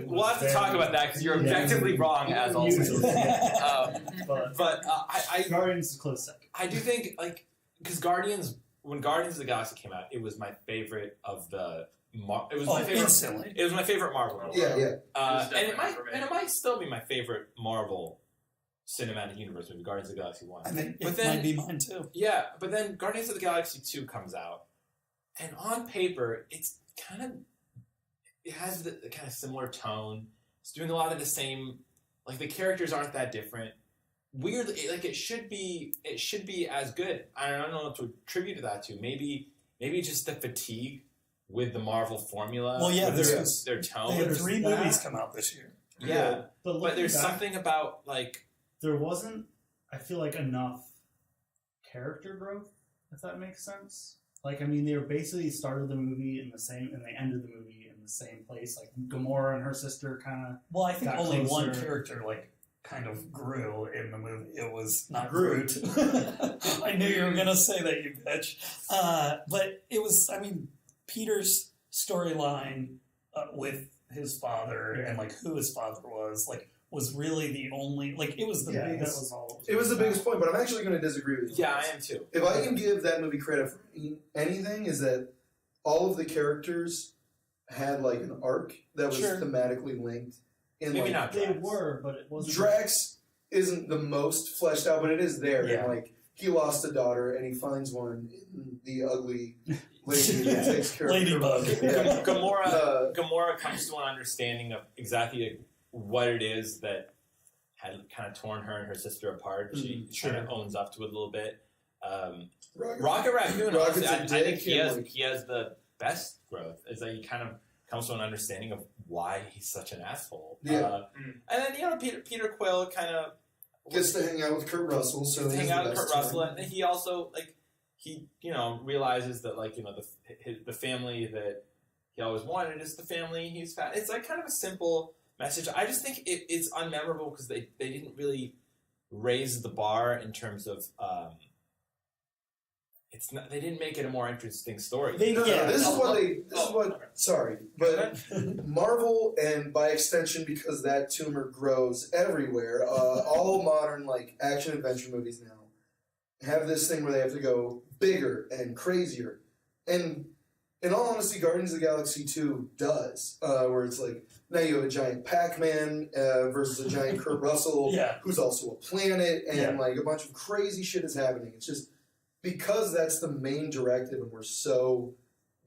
We'll have to talk about that, because you're objectively wrong, as always. But I Guardians is close second. I do think, like, because when Guardians of the Galaxy came out, it was my favorite of the. It was my favorite. Instantly. It was my favorite Marvel movie. Yeah. And it might still be my favorite Marvel cinematic universe movie, Guardians of the Galaxy 1. I think But it then- might be mine, too. Yeah, but then Guardians of the Galaxy 2 comes out, and on paper, it has the kind of similar tone. It's doing a lot of the same, like, the characters aren't that different. Weirdly, like, it should be as good. I don't know what to attribute that to. Maybe just the fatigue with the Marvel formula. Well, yeah, with there's- their They tone. had there's 3 that. movies come out this year. Yeah, But but looking there's back, something about, like, there wasn't, I feel like, enough character growth, if that makes sense. Like, I mean, they were basically started the movie in the same, and they ended the movie in the same place. Like, Gamora and her sister kind of Well, I think got only one closer. character, like, kind of grew in the movie. It was not Groot. Groot. I knew you were going to say that, you bitch. But it was, I mean, Peter's storyline with his father and, like, who his father was really the only, like, it was the that biggest. was all. It was the biggest point, but I'm actually going to disagree with you. yeah, I am too. If I can give that movie credit for anything, is that all of the characters had like an arc that was Sure. thematically linked. And Maybe like, not They Drax. were, but it wasn't. Drax isn't the most fleshed out, but it is there. Yeah. And like he lost a daughter, and he finds one in the ugly lady that takes care Ladybug. of her. Yeah. Gamora comes to an understanding of exactly what it is that had kind of torn her and her sister apart. She kind of owns up to it a little bit. Rocket Raccoon, honestly, Rocket's a I think dick he has the best growth. Is that he kind of comes to an understanding of why he's such an asshole. Yeah. And then Peter Quill kind of Gets to hang out with Kurt Russell, so hang he's out the with Kurt best Russell, time. and he also realizes that the family that he always wanted is the family he's found. It's like kind of a simple message. I just think it's unmemorable because they didn't really raise the bar in terms of they didn't make it a more interesting story. Sorry, but Marvel, and by extension, because that tumor grows everywhere, all modern like action adventure movies now have this thing where they have to go bigger and crazier. And in all honesty, Guardians of the Galaxy 2 does, where it's like, now you have a giant Pac-Man versus a giant Kurt Russell, who's also a planet, and like a bunch of crazy shit is happening. It's just because that's the main directive and we're so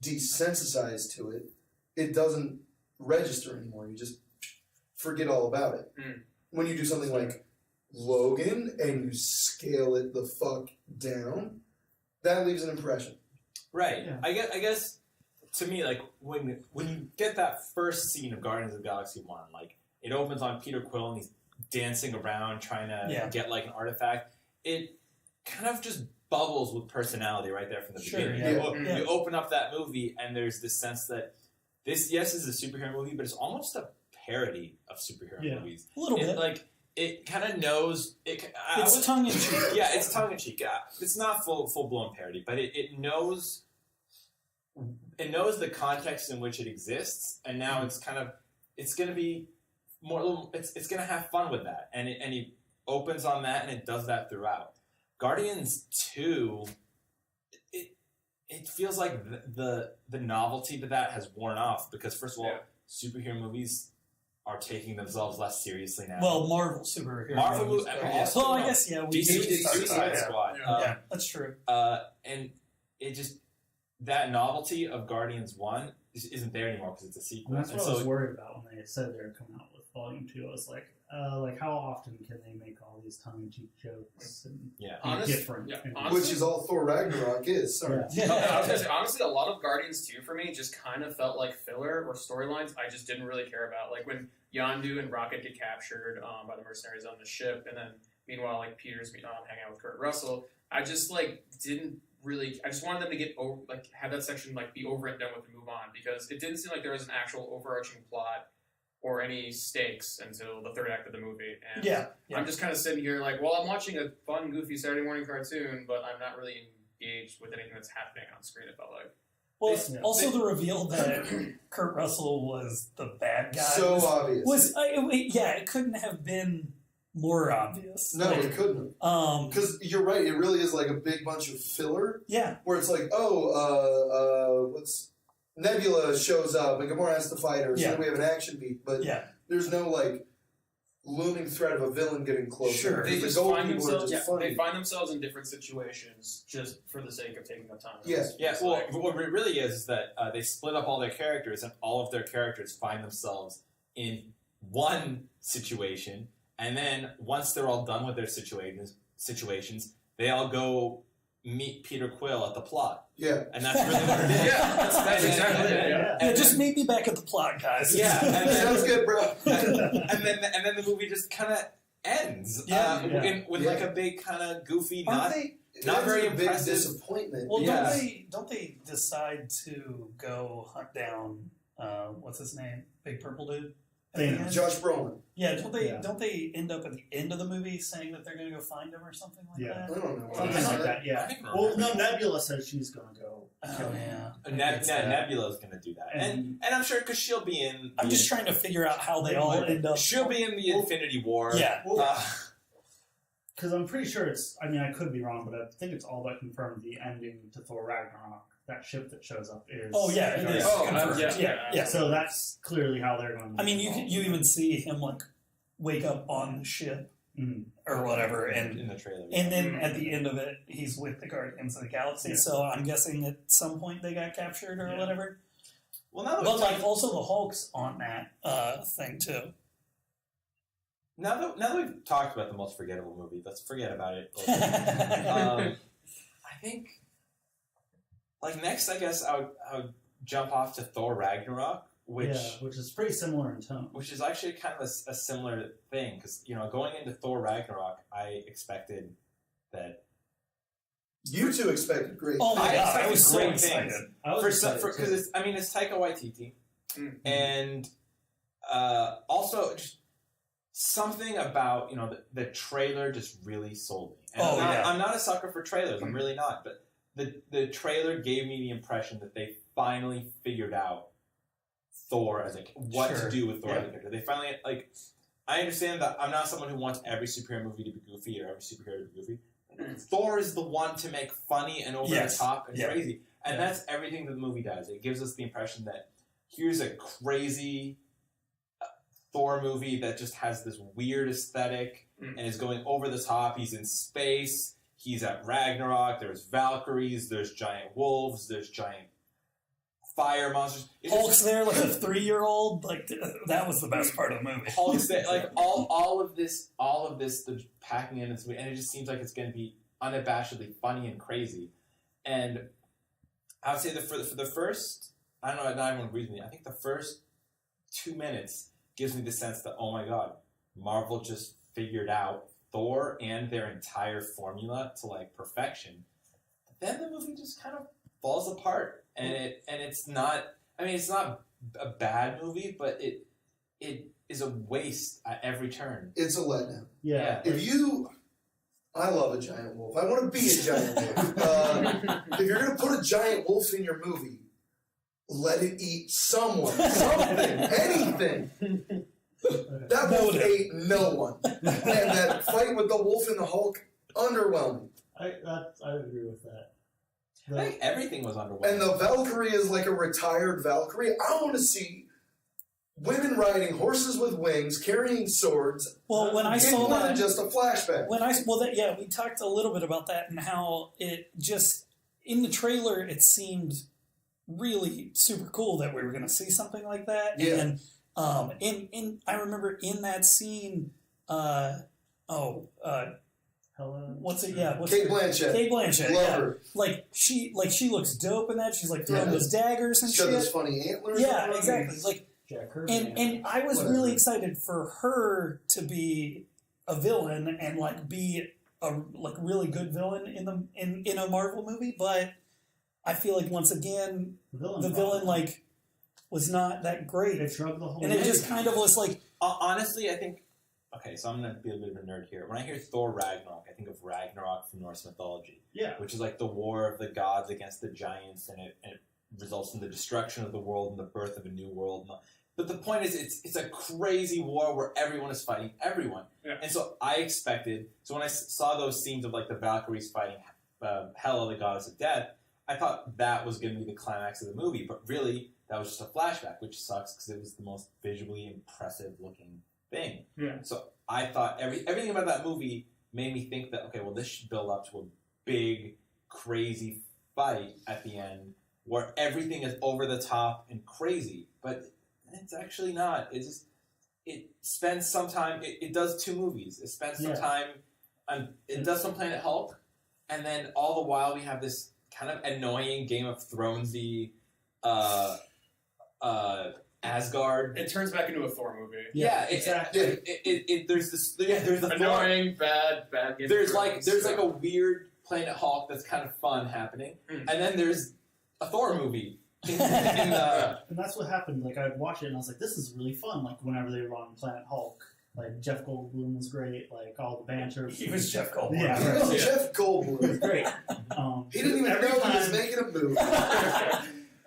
desensitized to it, it doesn't register anymore. You just forget all about it. When you do something like Logan and you scale it the fuck down, that leaves an impression. Right. Yeah. I guess to me, like when you get that first scene of Guardians of the Galaxy 1, like it opens on Peter Quill and he's dancing around trying to get like an artifact. It kind of just bubbles with personality right there from the beginning. You open up that movie and there's this sense that this, yes, is a superhero movie, but it's almost a parody of superhero movies. A little bit. Like, it kind of knows... It's tongue-in-cheek. Yeah, it's tongue-in-cheek. It's not full-blown parody, but it knows... It knows the context in which it exists, and now it's kind of... It's going to be more... It's going to have fun with that, and he opens on that, and it does that throughout. Guardians 2, it feels like the novelty to that has worn off because, first of all, superhero movies are taking themselves less seriously now. Well, Marvel superhero movies. Also, I guess, DC Suicide Squad. Yeah, that's true. And it just, that novelty of Guardians 1 isn't there anymore because it's a sequel. And that's what I was worried about when they said they were coming out with Volume 2. I was like how often can they make all these tongue-in-cheek jokes and be different? Yeah, which is all Thor Ragnarok is. Sorry. Yeah. I was gonna say, honestly, a lot of Guardians 2 for me just kind of felt like filler or storylines I just didn't really care about. Like when Yondu and Rocket get captured by the mercenaries on the ship, and then meanwhile, like Peter's hanging out with Kurt Russell. I just didn't really. I just wanted them to get over, have that section be over and done with and move on, because it didn't seem like there was an actual overarching plot or any stakes until the third act of the movie. And I'm just kind of sitting here I'm watching a fun, goofy Saturday morning cartoon, but I'm not really engaged with anything that's happening on screen, it felt like. Well, the reveal that Kurt Russell was the bad guy obvious. It couldn't have been more obvious. No, it couldn't. Because you're right, it really is a big bunch of filler. Yeah. Where it's Nebula shows up and Gamora has to fight her, so we have an action beat, but there's no looming threat of a villain getting closer. Sure. They just find themselves. They find themselves in different situations just for the sake of taking the time. Yes. Yeah. Well, what it really is that they split up all their characters, and all of their characters find themselves in one situation, and then once they're all done with their situations, they all go meet Peter Quill at the plot. Yeah. And that's really what it is. That's exactly it. Yeah, just meet me back at the plot, guys. Yeah. And then, sounds good, bro. and then the movie just kind of ends. With a big kind of goofy, not very impressive disappointment. Well, don't they decide to go hunt down what's his name? Big purple dude? Josh Brolin. Yeah, don't they end up at the end of the movie saying that they're going to go find him or something like that? I don't know. Something like that, yeah. Well, no, Nebula says she's going to go kill him. Nebula's going to do that. And I'm sure because she'll be in... I'm just trying to figure out how they all end up... She'll be in the Infinity War. Yeah. Because I'm pretty sure I could be wrong, but I think it's all but confirmed the ending to Thor Ragnarok. That ship that shows up is... Oh, yeah, it is. Yeah. So that's clearly how they're going to... you even see him, wake up on the ship or whatever, and in the trailer. And then at the end of it, he's with the Guardians of the Galaxy, so I'm guessing at some point they got captured or whatever. Well, now that also the Hulk's on that thing, too. Now that we've talked about the most forgettable movie, let's forget about it. I think... next, I guess I would jump off to Thor Ragnarok, which is pretty similar in tone. Which is actually kind of a similar thing, because going into Thor Ragnarok, I expected that. You two expected great. Oh my god! I was so excited. Because it's Taika Waititi, and also just something about the trailer just really sold me. And I'm not a sucker for trailers. I'm really not, but. The trailer gave me the impression that they finally figured out Thor as what to do with Thor as a character. They finally I understand that I'm not someone who wants every superhero movie to be goofy or every superhero to be goofy. Thor is the one to make funny and over the top and crazy, and that's everything that the movie does. It gives us the impression that here's a crazy Thor movie that just has this weird aesthetic and is going over the top. He's in space. He's at Ragnarok, there's Valkyries, there's giant wolves, there's giant fire monsters. Hulk's there like a 3-year-old. That was the best part of the movie. Hulk's there, all of this, the packing in this movie, and it just seems like it's going to be unabashedly funny and crazy. And I would say that for the first, I don't know, not everyone agrees with me, I think the first 2 minutes gives me the sense that, oh my god, Marvel just figured out Thor and their entire formula to perfection. But then the movie just kind of falls apart, and it's not. It's not a bad movie, but it is a waste at every turn. It's a letdown. Yeah. I love a giant wolf. I want to be a giant wolf. If you're gonna put a giant wolf in your movie, let it eat someone, something, anything. That wolf ate no one. And that fight with the wolf and the Hulk, underwhelming. I agree with that. I think everything was underwhelming. And the Valkyrie is like a retired Valkyrie. I want to see women riding horses with wings, carrying swords. Well, when I saw that, just a flashback. We talked a little bit about that and how it just in the trailer it seemed really super cool that we were going to see something like that. Yeah. And I remember in that scene, Hella. what's it? Yeah, what's Kate her- Blanchett. Kate Blanchett. Love Yeah, her. like she looks dope in that. She's like throwing Yeah. those daggers and She's got shit. those funny antlers. Yeah, on her. exactly. Like, Jack Kirby. and I was Whatever. really excited for her to be a villain and like be a like really good villain in a Marvel movie, but I feel like once again the villain like was not that great, It shrugged the whole and it movie. just kind of was like Honestly, I think. Okay, so I'm gonna be a bit of a nerd here. When I hear Thor Ragnarok, I think of Ragnarok from Norse mythology, Yeah. which is like the war of the gods against the giants, and it results in the destruction of the world and the birth of a new world. But the point is, it's a crazy war where everyone is fighting everyone. Yeah. And so I expected. So when I saw those scenes of like the Valkyries fighting Hela, the goddess of death, I thought that was going to be the climax of the movie. But really, that was just a flashback, which sucks because it was the most visually impressive looking thing. Yeah. So I thought everything about that movie made me think that, okay, well, this should build up to a big, crazy fight at the end where everything is over the top and crazy. But it's actually not. It spends some time. It does two movies. It spends some time it does some Planet Hulk, and then all the while we have this kind of annoying Game of Thronesy Asgard. It turns back into a Thor movie. Yeah, exactly. There's the Annoying, bad Game of There's Thrones. like a weird Planet Hulk that's kind of fun happening, and then there's a Thor movie. And that's what happened. Like, I'd watch it and I was like, this is really fun. Like, whenever they were on Planet Hulk, like, Jeff Goldblum was great. Like, all the banter. he was Jeff Goldblum. Yeah, Oh, right. Jeff It was Goldblum. great. He didn't even every know he time, was making a movie.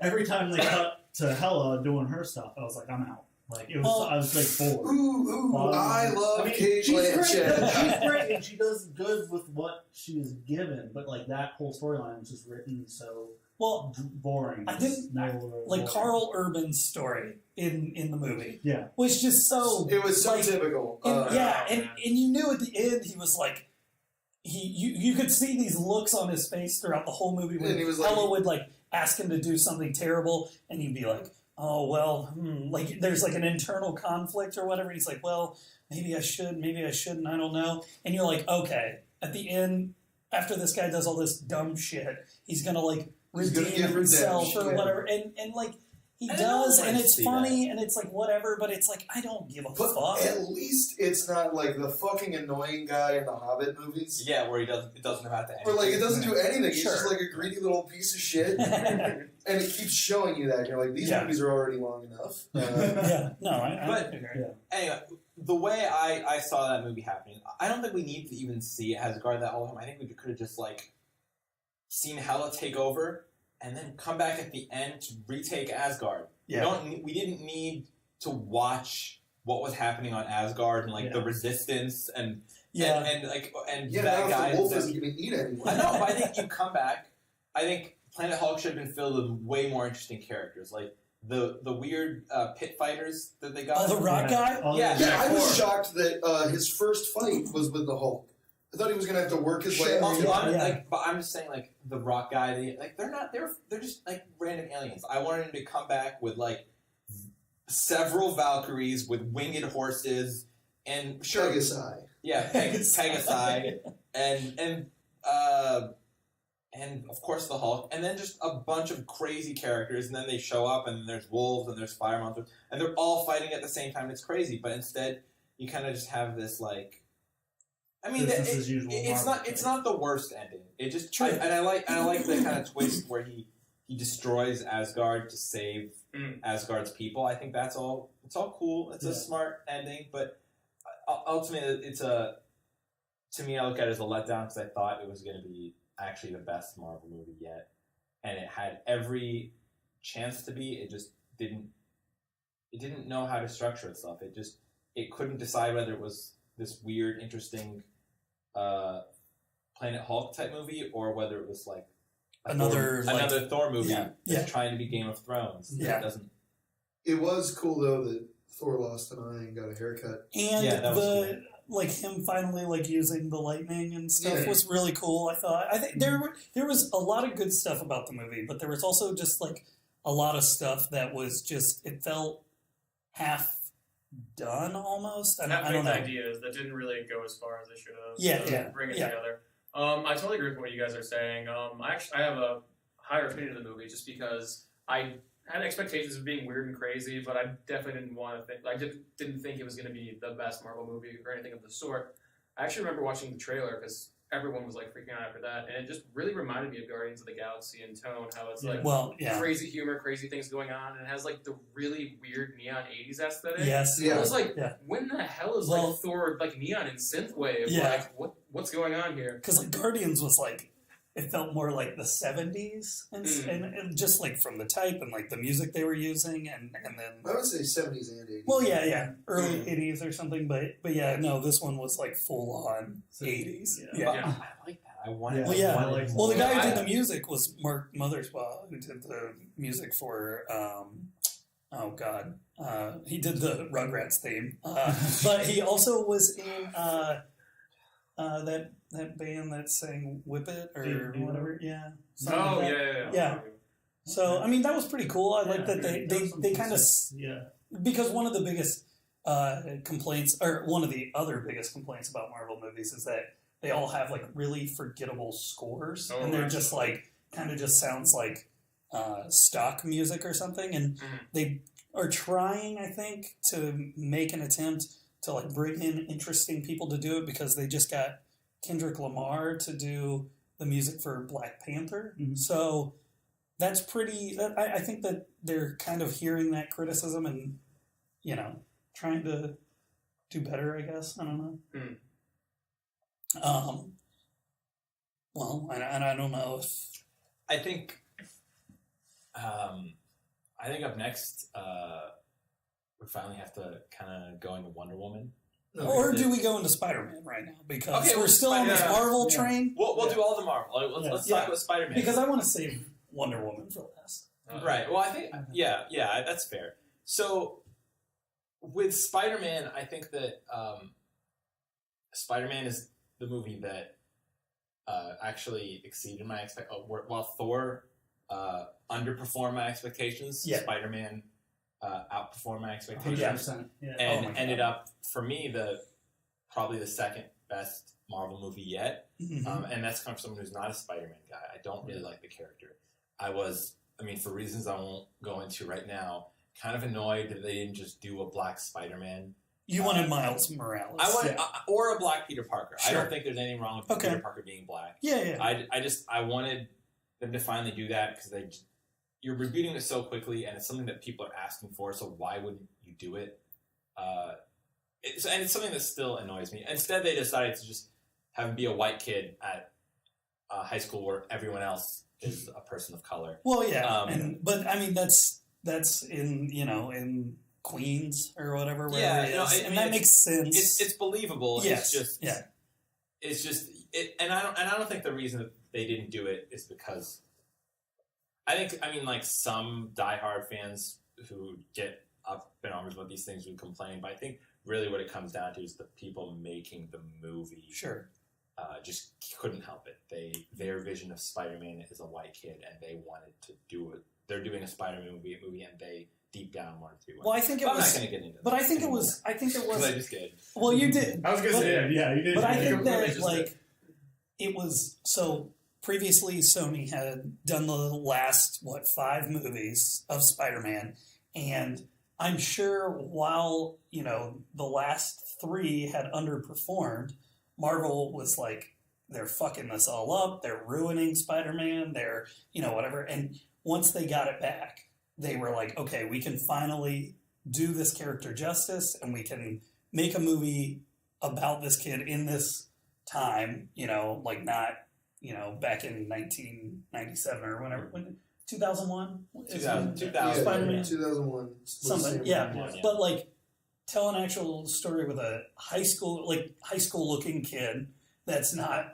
every time they cut to Hela doing her stuff, I was like, I'm out. Like, it was, I was like bored. Ooh, I love Kate she's great. Blanchett. She's great, and she does good with what she was given. But like that whole storyline was just written so boring. I didn't like Carl Urban's story in the movie. Yeah, was just so It was so like, typical. and you knew at the end he was like you could see these looks on his face throughout the whole movie when And he was like- Ella would like ask him to do something terrible and he'd be like, oh well, like there's like an internal conflict or whatever. He's like, well, maybe I should, maybe I shouldn't, I don't know. And you're like, okay, at the end, after this guy does all this dumb shit, he's gonna like He's gonna redeem get himself redemption, or yeah. whatever, and like he I does, don't and like it's to see funny, and it's like whatever, but it's like I don't give a But fuck. at least it's not like the fucking annoying guy in the Hobbit movies. Yeah, where it doesn't amount to anything. Where like it doesn't do anything. He's Sure. just like a greedy little piece of shit. And it keeps showing you that. You're like, these Yeah. movies are already long enough. Yeah, no, I But- agree. yeah. Anyway, the way I saw that movie happening, I don't think we need to even see Asgard that all the time. I think we could have just like seen Hela take over and then come back at the end to retake Asgard. Yeah. We didn't need to watch what was happening on Asgard and like Yeah. the resistance and Yeah, and Yeah, that now guy. if the wolf doesn't even eat anyone. I know, but I think you come back. I think Planet Hulk should have been filled with way more interesting characters, like the weird pit fighters that they got. Oh, the rock guy? Yeah. Yeah, I was Thor. shocked that his first fight was with the Hulk. I thought he was gonna have to work his way Sure, up. yeah. But I'm just saying, like the rock guy, they're just like random aliens. I wanted him to come back with like several Valkyries with winged horses and sure, Pegasi. yeah, Pegasi, and of course the Hulk, and then just a bunch of crazy characters, and then they show up, and there's wolves, and there's fire monsters, and they're all fighting at the same time. It's crazy, but instead you kind of just have this like. I mean, Business as usual it's Marvel not. It's thing. not the worst ending. It just True. I like the kind of twist where he destroys Asgard to save Asgard's people. I think that's all. It's all cool. It's a smart ending, but ultimately, to me, I look at it as a letdown because I thought it was going to be actually the best Marvel movie yet, and it had every chance to be. It just didn't. It didn't know how to structure itself. It couldn't decide whether it was this weird, interesting Planet Hulk type movie or whether it was like Another Thor movie yeah, that's trying to be Game of Thrones. Yeah. It doesn't. It was cool though that Thor lost an eye and got a haircut. and Yeah, that was the like him finally like using the lightning and stuff Yeah. was really cool. I thought I think there was a lot of good stuff about the movie, but there was also just like a lot of stuff that was just, it felt half done almost. I don't know. Ideas that didn't really go as far as they should have. Yeah. Bring it together. I totally agree with what you guys are saying. I have a higher opinion of the movie just because I had expectations of being weird and crazy, but I definitely didn't want to think. I didn't think it was going to be the best Marvel movie or anything of the sort. I actually remember watching the trailer because everyone was like freaking out after that, and it just really reminded me of Guardians of the Galaxy in tone. How it's like crazy humor, crazy things going on, and it has like the really weird neon '80s aesthetic. Yes, I was like, when the hell is like Thor like neon and synthwave? Yeah. Like what's going on here? Because like Guardians was like, it felt more like the 70s and just like from the type and like the music they were using and then I would say 70s and 80s. well early 80s or something, but yeah, no, this one was like full on 80s. Yeah. I like that. I wanted. Well, the guy who did the music was Mark Mothersbaugh, who did the music for he did the Rugrats theme, but he also was in that band that sang "Whip It" or whatever. Yeah. Yeah. So I mean, that was pretty cool. I like that they kind of because one of the biggest complaints, or one of the other biggest complaints about Marvel movies is that they all have like really forgettable scores, and they're just like kind of just sounds like stock music or something, and they are trying, I think, to make an attempt to like bring in interesting people to do it because they just got Kendrick Lamar to do the music for Black Panther. So that's pretty, I think that they're kind of hearing that criticism and, you know, trying to do better, I guess. I don't know. Well, and I don't know if... I think up next, we finally have to kind of go into Wonder Woman. Or do we go into Spider-Man right now? Because we're still on this Marvel train. We'll do all the Marvel. Let's talk about Spider-Man. Because I want to save Wonder Woman for last. Right. Well, I think, that's fair. So, with Spider-Man, I think that Spider-Man is the movie that actually exceeded my expectations. While Thor underperformed my expectations, Spider-Man outperformed my expectations, and ended up for me probably the second best Marvel movie yet. And that's come from someone who's not a Spider-Man guy. I don't really like the character. For reasons I won't go into right now, kind of annoyed that they didn't just do a black Spider-Man. You wanted Miles Morales. I wanted, or a black Peter Parker. Sure. I don't think there's anything wrong with Peter Parker being black. Yeah. I wanted them to finally do that because you're rebooting it so quickly, and it's something that people are asking for. So why wouldn't you do it? And it's something that still annoys me. Instead, they decided to just have him be a white kid at high school where everyone else is a person of color. Well, yeah, but I mean that's in Queens or whatever. It is. And that makes sense. It's believable. Yes. It's just and I don't think the reason that they didn't do it is because some diehard fans who get up in arms about these things would complain, but I think really what it comes down to is the people making the movie. Sure. Just couldn't help it. Their vision of Spider-Man is a white kid, and they wanted to do it. They're doing a Spider-Man movie, and they deep down wanted to do it. Well, I think it was. I'm not going to get into that. But I think it was. Because I just did. Well, you did. I was going to say, you did. But I think that it was so. Previously, Sony had done the last 5 movies of Spider-Man, and I'm sure while the last 3 had underperformed, Marvel was like, they're fucking this all up, they're ruining Spider-Man, they're whatever. And once they got it back, they were like, okay, we can finally do this character justice, and we can make a movie about this kid in this time, not back in 1997 or whenever, 2001? 2000. Spider-Man. 2001. Something, yeah. But tell an actual story with a high school looking kid that's not,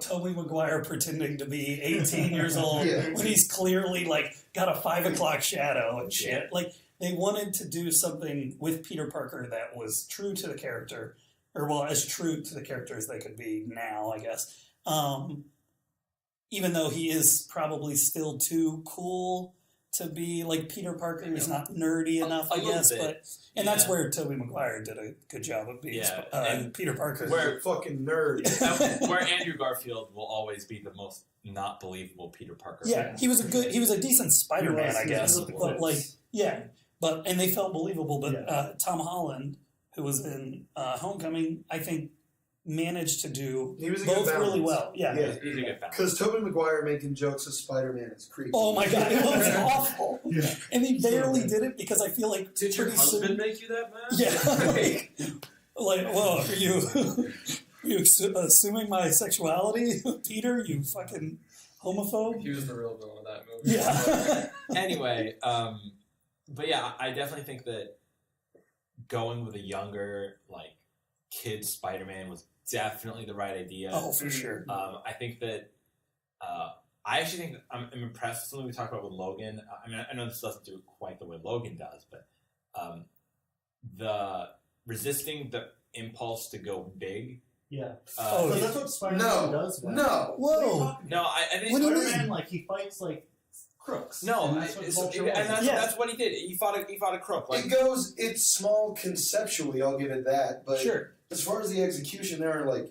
Tobey Maguire pretending to be 18 years old when he's clearly got a 5 o'clock shadow and shit. They wanted to do something with Peter Parker that was true to the character, or as true to the character as they could be now, I guess. Even though he is probably still too cool to be like Peter Parker is not nerdy enough, I guess, and that's where Tobey Maguire did a good job of being Peter Parker. Where fucking nerd. Where Andrew Garfield will always be the most not believable Peter Parker. Yeah, he was a decent Spider-Man, I guess, but and they felt believable. But Tom Holland, who was in Homecoming, I think managed to do both really well. Yeah. He's a good balance. Because Tobey Maguire making jokes of Spider-Man is creepy. Oh my god, it was awful. Yeah. And he barely did it because I feel like did your husband make you that mad? Yeah. Whoa, are you assuming my sexuality, Peter? You fucking homophobe. He was the real villain of that movie. Yeah. Anyway, but yeah, I definitely think that going with a younger, like, kid Spider-Man was definitely the right idea. Oh, for sure. I think that I actually think that I'm impressed with something we talked about with Logan. I mean, I know this doesn't do it quite the way Logan does, but the resisting the impulse to go big. Yeah. That's what Spider-Man does. Right? No. Whoa. No, I think Spider-Man, like, he fights, like, crooks. No, that's what he did. He fought a crook. Like, it's small conceptually, I'll give it that, but sure. As far as the execution, there are, like,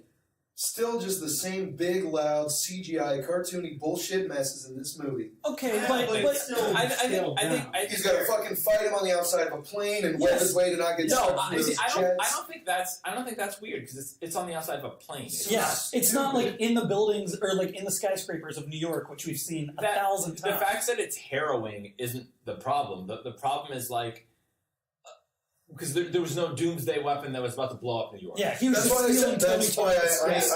still just the same big, loud, CGI, cartoony bullshit messes in this movie. Okay, but still, I think he's got to fucking fight him on the outside of a plane and web his way to not get stuck with his jets. I don't think that's weird because it's on the outside of a plane. It's not like in the buildings or like in the skyscrapers of New York, which we've seen 1,000 times. The fact that it's harrowing isn't the problem. The problem is like. Because there was no doomsday weapon that was about to blow up New York. Yeah, he was that's why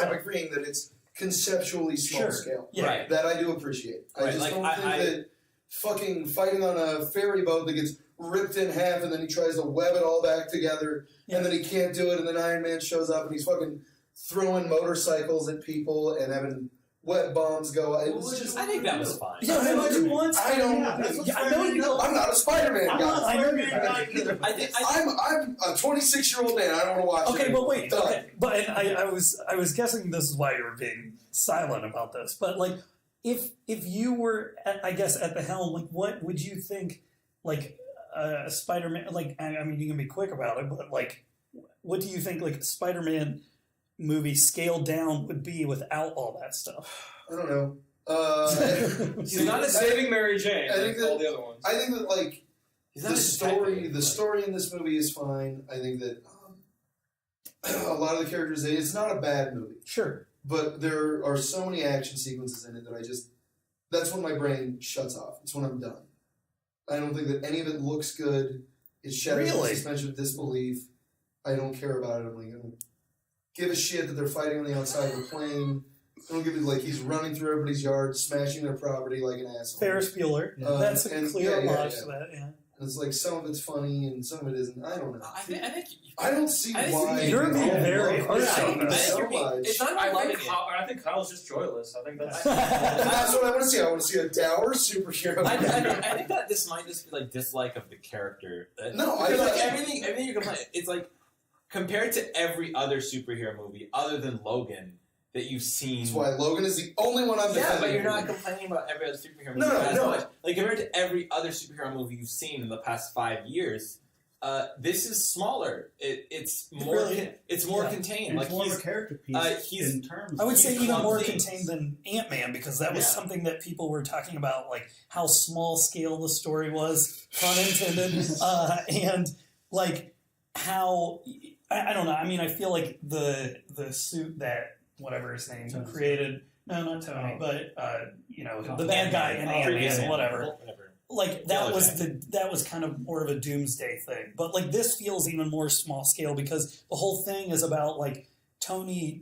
I'm agreeing that it's conceptually small scale. Yeah. Right. That I do appreciate. I just don't think that fucking fighting on a ferry boat that gets ripped in half and then he tries to web it all back together and then he can't do it and then Iron Man shows up and he's fucking throwing motorcycles at people and having wet bombs go. It was just. I think that was fine. Yeah, I don't. I know you don't. I'm not a Spider-Man guy. I know you're not either. I'm a 26-year-old man. I don't want to watch it. Okay, but wait. Okay, but I was guessing this is why you were being silent about this. But like, if you were, I guess, at the helm, like, what would you think? Like, Spider-Man. Like, I mean, you can be quick about it, but like, what do you think? Like, Spider-Man movie scaled down would be without all that stuff? I don't know. He's not saving Mary Jane. I think all the other ones. I think that like the story in this movie is fine. I think that a lot of the characters. It's not a bad movie. Sure, but there are so many action sequences in it that that's when my brain shuts off. It's when I'm done. I don't think that any of it looks good. It shatters my suspension of disbelief. I don't care about it. I'm like, I don't give a shit that they're fighting on the outside of a plane. I don't give it like he's running through everybody's yard, smashing their property like an asshole. Ferris Bueller. That's a clear homage to that. Yeah. And it's like some of it's funny and some of it isn't. I don't know. I don't see why. You're being very harsh on this. I think Kyle's just joyless. I think that's. That's what I want to see. I want to see a dour superhero. I think that this might just be like dislike of the character. No, I like everything you can play. It's like. Compared to every other superhero movie other than Logan that you've seen. That's why Logan is the only one I'm defending. Yeah, but you're not complaining about every other superhero movie. No. Like, compared to every other superhero movie you've seen in the past 5 years, this is smaller. It's more contained. It's more of a character piece in terms. I would say even more contained than Ant-Man because that was something that people were talking about, like how small scale the story was, pun intended, and like how... I don't know. I mean, I feel like the suit that whatever his name created. No, not Tony, but the bad guy in Ant-Man, whatever. Like that was kind of more of a doomsday thing. But like this feels even more small scale because the whole thing is about like Tony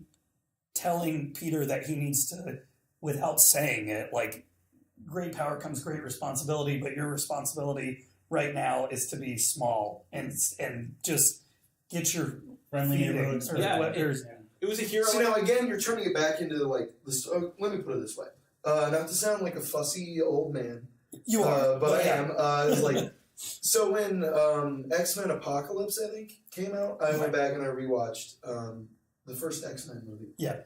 telling Peter that he needs to, without saying it, like great power comes great responsibility, but your responsibility right now is to be small and just get your friendly neighborhoods. It was a hero. See, now again, you're turning it back into like this. Let me put it this way: not to sound like a fussy old man, you are, but I am. It's like so when X-Men Apocalypse, I think, came out, I went back and I rewatched the first X-Men movie. Yeah,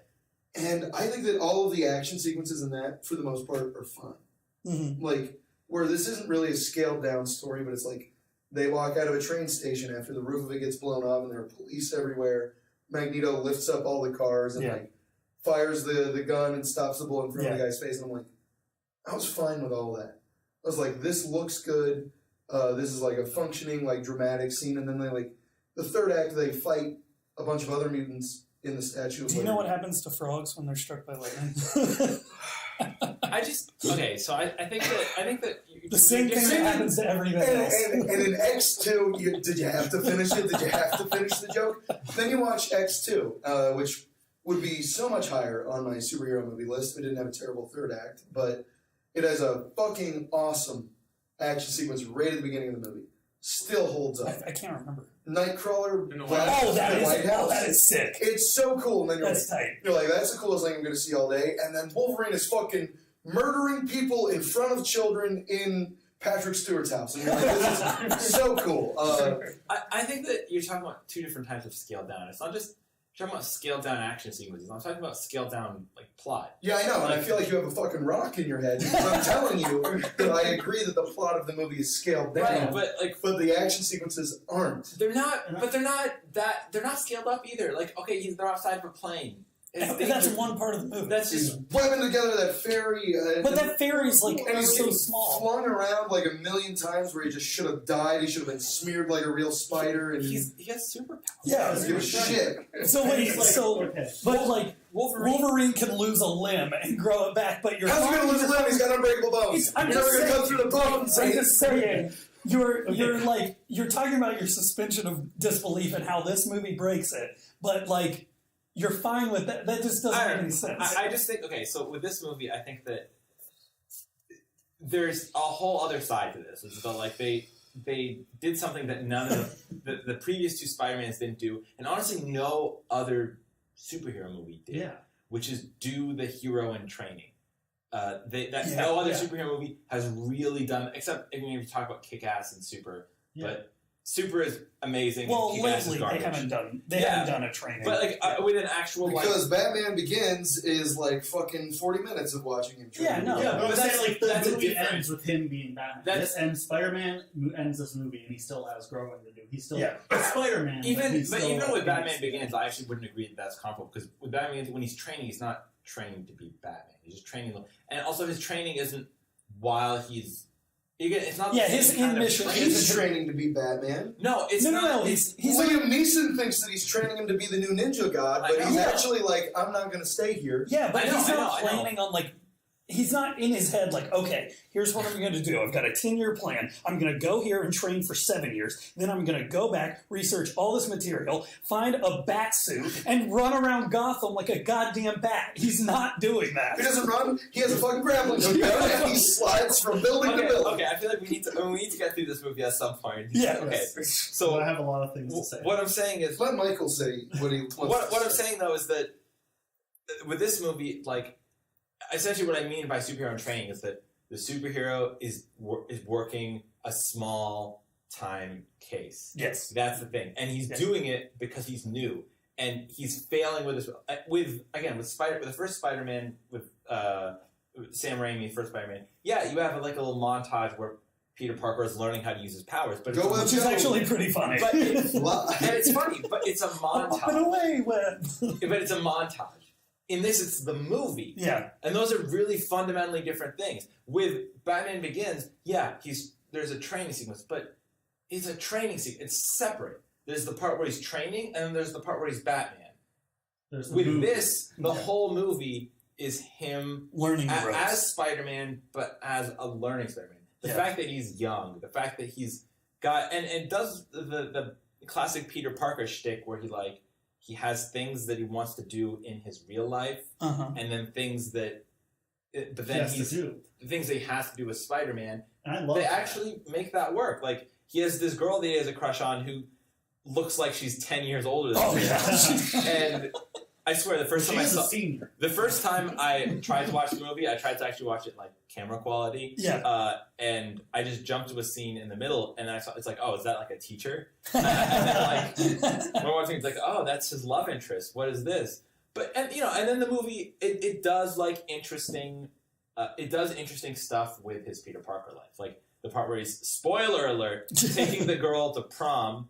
and I think that all of the action sequences in that, for the most part, are fun. Mm-hmm. Like where this isn't really a scaled down story, but it's like they walk out of a train station after the roof of it gets blown off and there are police everywhere. Magneto lifts up all the cars and like fires the gun and stops the bullet in front of the guy's face. And I'm like, I was fine with all that. I was like, this looks good. This is like a functioning, like dramatic scene. And then they like, the third act, they fight a bunch of other mutants in the Statue of Liberty. Do you know what happens to frogs when they're struck by lightning? So I think that the same thing that happens to everything else. And in X2, did you have to finish it? Did you have to finish the joke? Then you watch X2, which would be so much higher on my superhero movie list if it didn't have a terrible third act. But it has a fucking awesome action sequence right at the beginning of the movie. Still holds up. I can't remember. Nightcrawler. That is sick. It's so cool. And then That's tight. You're like, that's the coolest thing I'm going to see all day. And then Wolverine is fucking murdering people in front of children in Patrick Stewart's house. And you're like, this is so cool. I think that you're talking about two different types of scaled down. It's not just you're talking about scaled down action sequences. I'm talking about scaled down like plot. Yeah, I know, and I feel like you have a fucking rock in your head. I'm telling you that I agree that the plot of the movie is scaled down, right, but the action sequences aren't. They're not, but they're not scaled up either. Like, okay, they're outside of a plane. That's one part of the movie. That's just webbing together that ferry. But that ferry's like and he's so small. Flung around like a million times where he just should have died. He should have been smeared like a real spider. And he has superpowers. Yeah, doesn't give a shit. So wait, but like Wolverine can lose a limb and grow it back, but how's he gonna lose a limb? He's got unbreakable bones. I'm never gonna cut through the bones. I'm just saying. You're talking about your suspension of disbelief and how this movie breaks it, but like. You're fine with that. That just doesn't make any sense. I just think, okay, so with this movie, I think that there's a whole other side to this. It's about, like, they did something that none of the previous two Spider-Mans didn't do, and honestly, no other superhero movie did. Yeah. Which is do the hero in training. No other superhero movie has really done, except if you talk about Kick-Ass and Super, but Super is amazing. Well, Kick-Ass lately is garbage. they haven't done a training. But like with an actual because Batman Begins is like fucking 40 minutes of watching him train. Yeah, no. Yeah, but I'm saying like that's the a movie different- ends with him being Batman. This ends Spider-Man ends this movie and he still has growing to do. He's still Spider-Man. Even with Batman Begins, I actually wouldn't agree that that's comparable because with Batman Begins, when he's training, he's not training to be Batman. He's just training, and also his training isn't while he's. It's not. His mission. He's training to be Batman. No, it's not. No. He's Liam Neeson thinks that he's training him to be the new ninja god, but he's actually like, I'm not going to stay here. Yeah, but he's not I know. planning on like. He's not in his head like, okay, here's what I'm going to do. I've got a 10-year plan. I'm going to go here and train for 7 years. Then I'm going to go back, research all this material, find a bat suit, and run around Gotham like a goddamn bat. He's not doing that. He doesn't run. He has a fucking grappling hook and he slides from building to building. Okay, I feel like we need to get through this movie at some point. Yeah. Okay. So I have a lot of things to say. What I'm saying is, let Michael say what he wants. What I'm saying though is that with this movie, like. Essentially, what I mean by superhero training is that the superhero is working a small time case. Yes, that's the thing, and he's doing it because he's new, and he's failing with this. With the first Spider-Man with Sam Raimi, first Spider-Man. Yeah, you have like a little montage where Peter Parker is learning how to use his powers, but which is actually pretty funny. But it's funny, but it's a montage. Up and away, but it's a montage. In this, it's the movie. Yeah. And those are really fundamentally different things. With Batman Begins, there's a training sequence, but it's a training sequence. It's separate. There's the part where he's training, and then there's the part where he's Batman. With this, the whole movie is him learning as Spider-Man, but as a learning Spider-Man. The fact that he's young, the fact that he's got... And does the classic Peter Parker shtick where he has things that he wants to do in his real life, and then things that, but then the things that he has to do with Spider-Man. And I love they that. actually make that work. Like he has this girl that he has a crush on who looks like she's 10 years older than him. And I swear, the first time I tried to watch the movie, I tried to actually watch it like camera quality. Yeah. And I just jumped to a scene in the middle, and I saw it's like, oh, is that like a teacher? And then like one thing, it's like, oh, that's his love interest. What is this? And then the movie it does like interesting it does interesting stuff with his Peter Parker life. Like the part where he's, spoiler alert, taking the girl to prom.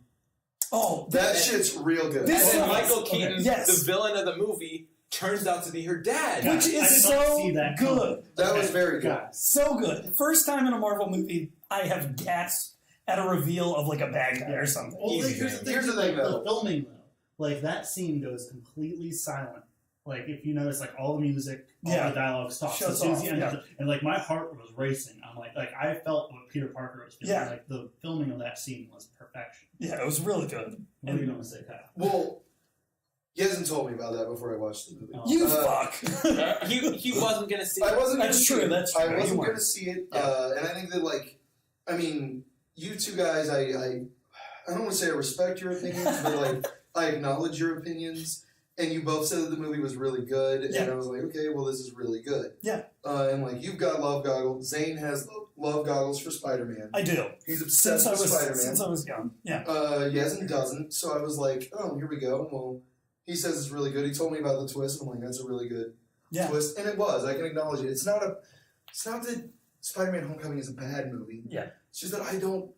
Oh, that shit's real good. And then Michael Keaton, the villain of the movie, turns out to be her dad. Which is so good. That was very good. So good. First time in a Marvel movie, I have gasped at a reveal of like a bad guy or something. Well, here's the thing, though. The filming, though. Like, that scene goes completely silent. Like, if you notice, like, all the music, all the dialogue stops. As soon as the end and, like, my heart was racing. I'm like, I felt what Peter Parker was feeling. Like, the filming of that scene was perfection. Yeah, it was really good. What are you going to say, Kyle? Well, he hasn't told me about that before I watched the movie. You fuck. He wasn't going to see it. I wasn't going to see it. That's true. I wasn't going to see it. And I think that, like, I mean, you two guys, I don't want to say I respect your opinions, but, like, I acknowledge your opinions. And you both said that the movie was really good, and I was like, okay, well, this is really good. Yeah. And, like, you've got love goggles. Zane has love goggles for Spider-Man. I do. He's obsessed with Spider-Man. Since I was young, Yezin doesn't, so I was like, oh, here we go. Well, he says it's really good. He told me about the twist, and I'm like, that's a really good twist. And it was. I can acknowledge it. It's not that Spider-Man Homecoming is a bad movie. Yeah. It's just that I don't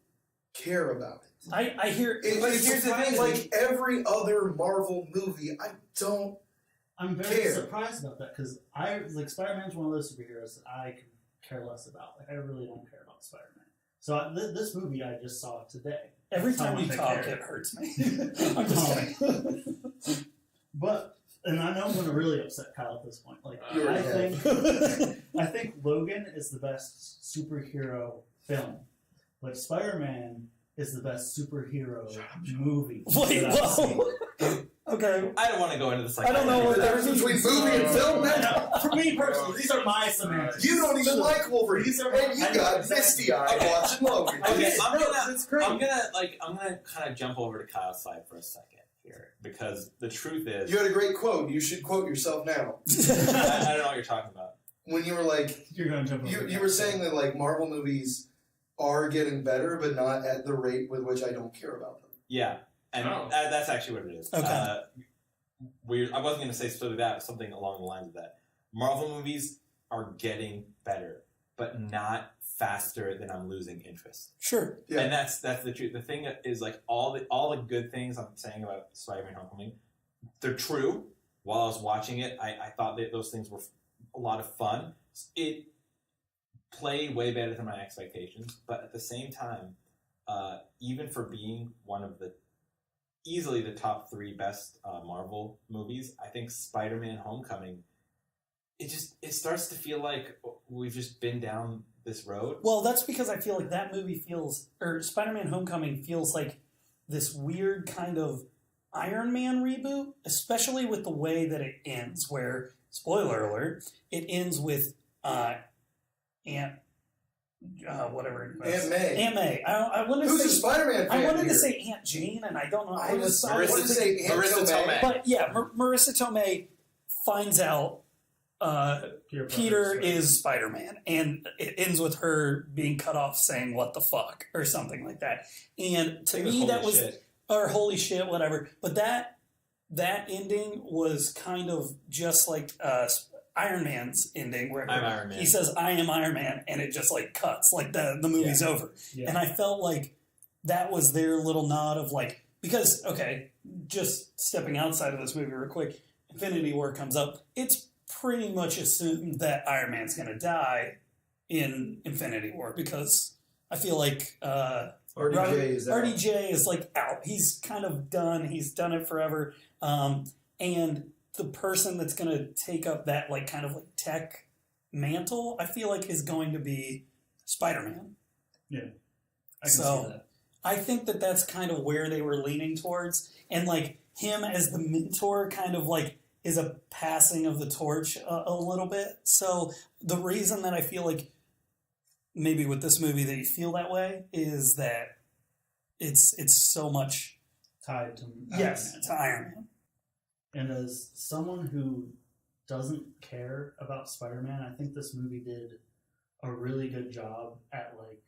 care about it. I hear it's here's the thing, like every other Marvel movie, I don't I'm very surprised about that, because Spider-Man's one of those superheroes that I could care less about. Like, I really don't care about Spider-Man. So this movie I just saw today. Every time you talk, it hurts me. I'm just kidding. But, and I know I'm going to really upset Kyle at this point. Like, I think Logan is the best superhero film, but Spider-Man is the best superhero movie. Wait, whoa. Okay. I don't want to go into this. I don't know what the difference between movie and film now. For me personally, these are my semantics. You don't even like Wolverine. And you got misty-eyed watching Logan. Okay, I'm gonna kind of jump over to Kyle's side for a second here, because the truth is, you had a great quote. You should quote yourself now. I don't know what you're talking about. When you were like, you're gonna jump over. You were saying that like Marvel movies are getting better, but not at the rate with which I don't care about them. Yeah, and that's actually what it is. Okay. I wasn't going to say specifically that, but something along the lines of that. Marvel movies are getting better, but not faster than I'm losing interest. Sure. Yeah. And that's the truth. The thing is, like, all the good things I'm saying about Spider-Man Homecoming, they're true. While I was watching it, I thought that those things were a lot of fun. It played way better than my expectations, but at the same time, even for being one of the easily the top 3 best Marvel movies, I think Spider-Man Homecoming, it starts to feel like we've just been down this road. Well, that's because I feel like that movie Spider-Man Homecoming feels like this weird kind of Iron Man reboot, especially with the way that it ends, where, spoiler alert, it ends with Aunt May. I wanted Who's to a say Spider-Man fan? I wanted here? to say Aunt Jane, and I don't know. I wanted to say Marissa Tomei. But yeah, Marissa Tomei finds out Peter is Spider-Man, and it ends with her being cut off saying "what the fuck" or something like that. And to me, that was or holy shit, whatever. But that ending was kind of just like Iron Man's ending, where I'm Iron Man. He says, "I am Iron Man," and it just like cuts, like the movie's over. Yeah. And I felt like that was their little nod of like, because, okay, just stepping outside of this movie real quick, Infinity War comes up, it's pretty much assumed that Iron Man's going to die in Infinity War, because I feel like RDJ is like out. He's kind of done. He's done it forever. And the person that's going to take up that like kind of like tech mantle, I feel like is going to be Spider-Man. Yeah. I can see that. I think that that's kind of where they were leaning towards. And like him as the mentor kind of like is a passing of the torch a little bit. So the reason that I feel like maybe with this movie that you feel that way is that it's so much tied to Iron Man. And as someone who doesn't care about Spider-Man, I think this movie did a really good job at like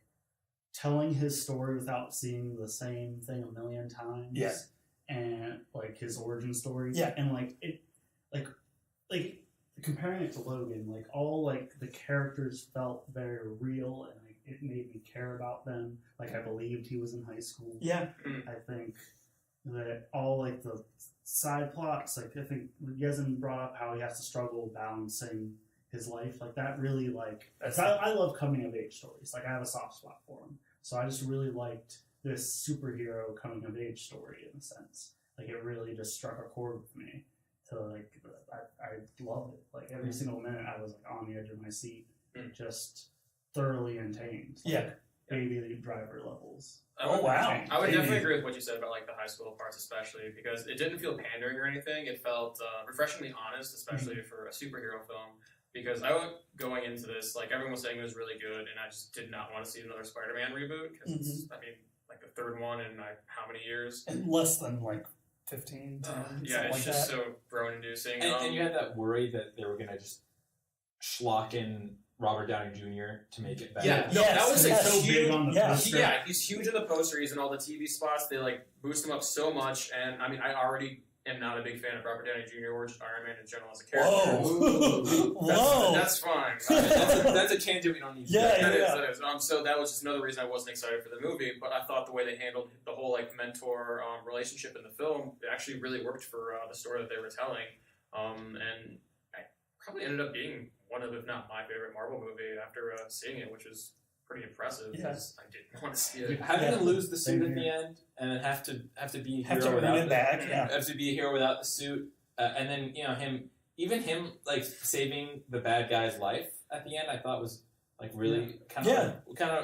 telling his story without seeing the same thing a million times. Yeah. And like his origin story. Yeah. And like it like comparing it to Logan, like all like the characters felt very real, and like, it made me care about them. Like I believed he was in high school. Yeah. I think that all like the side plots, like I think Yezin brought up how he has to struggle balancing his life, like that really like I love coming of age stories. Like I have a soft spot for them, so I just really liked this superhero coming of age story in a sense. Like it really just struck a chord with me. To like I love it. Like every single minute I was like on the edge of my seat, just thoroughly entertained. Yeah. Baby driver levels. Oh wow! I would definitely agree with what you said about like the high school parts, especially because it didn't feel pandering or anything. It felt refreshingly honest, especially for a superhero film. Because I went going into this like everyone was saying it was really good, and I just did not want to see another Spider-Man reboot because it's I mean like the third one in like how many years? And less than like 15, 10, yeah, it's like just that. so groan-inducing. And you had that worry that they were going to just schlock in Robert Downey Jr. to make it better. Yeah, no, that was like so big on the poster. Yeah, he's huge in the poster. He's in all the TV spots. They like boost him up so much, and I mean, I already am not a big fan of Robert Downey Jr. or just Iron Man in general as a character. Whoa! That's fine. That's a tangent we don't need. That is. So that was just another reason I wasn't excited for the movie. But I thought the way they handled the whole like mentor relationship in the film, it actually really worked for the story that they were telling. And I probably ended up being one of, if not my favorite Marvel movie after seeing it, which was pretty impressive because I didn't want to see it. Having him lose the suit at the end and then have to be a hero without have to be a hero without the suit, and then him like saving the bad guy's life at the end, I thought was like really kind of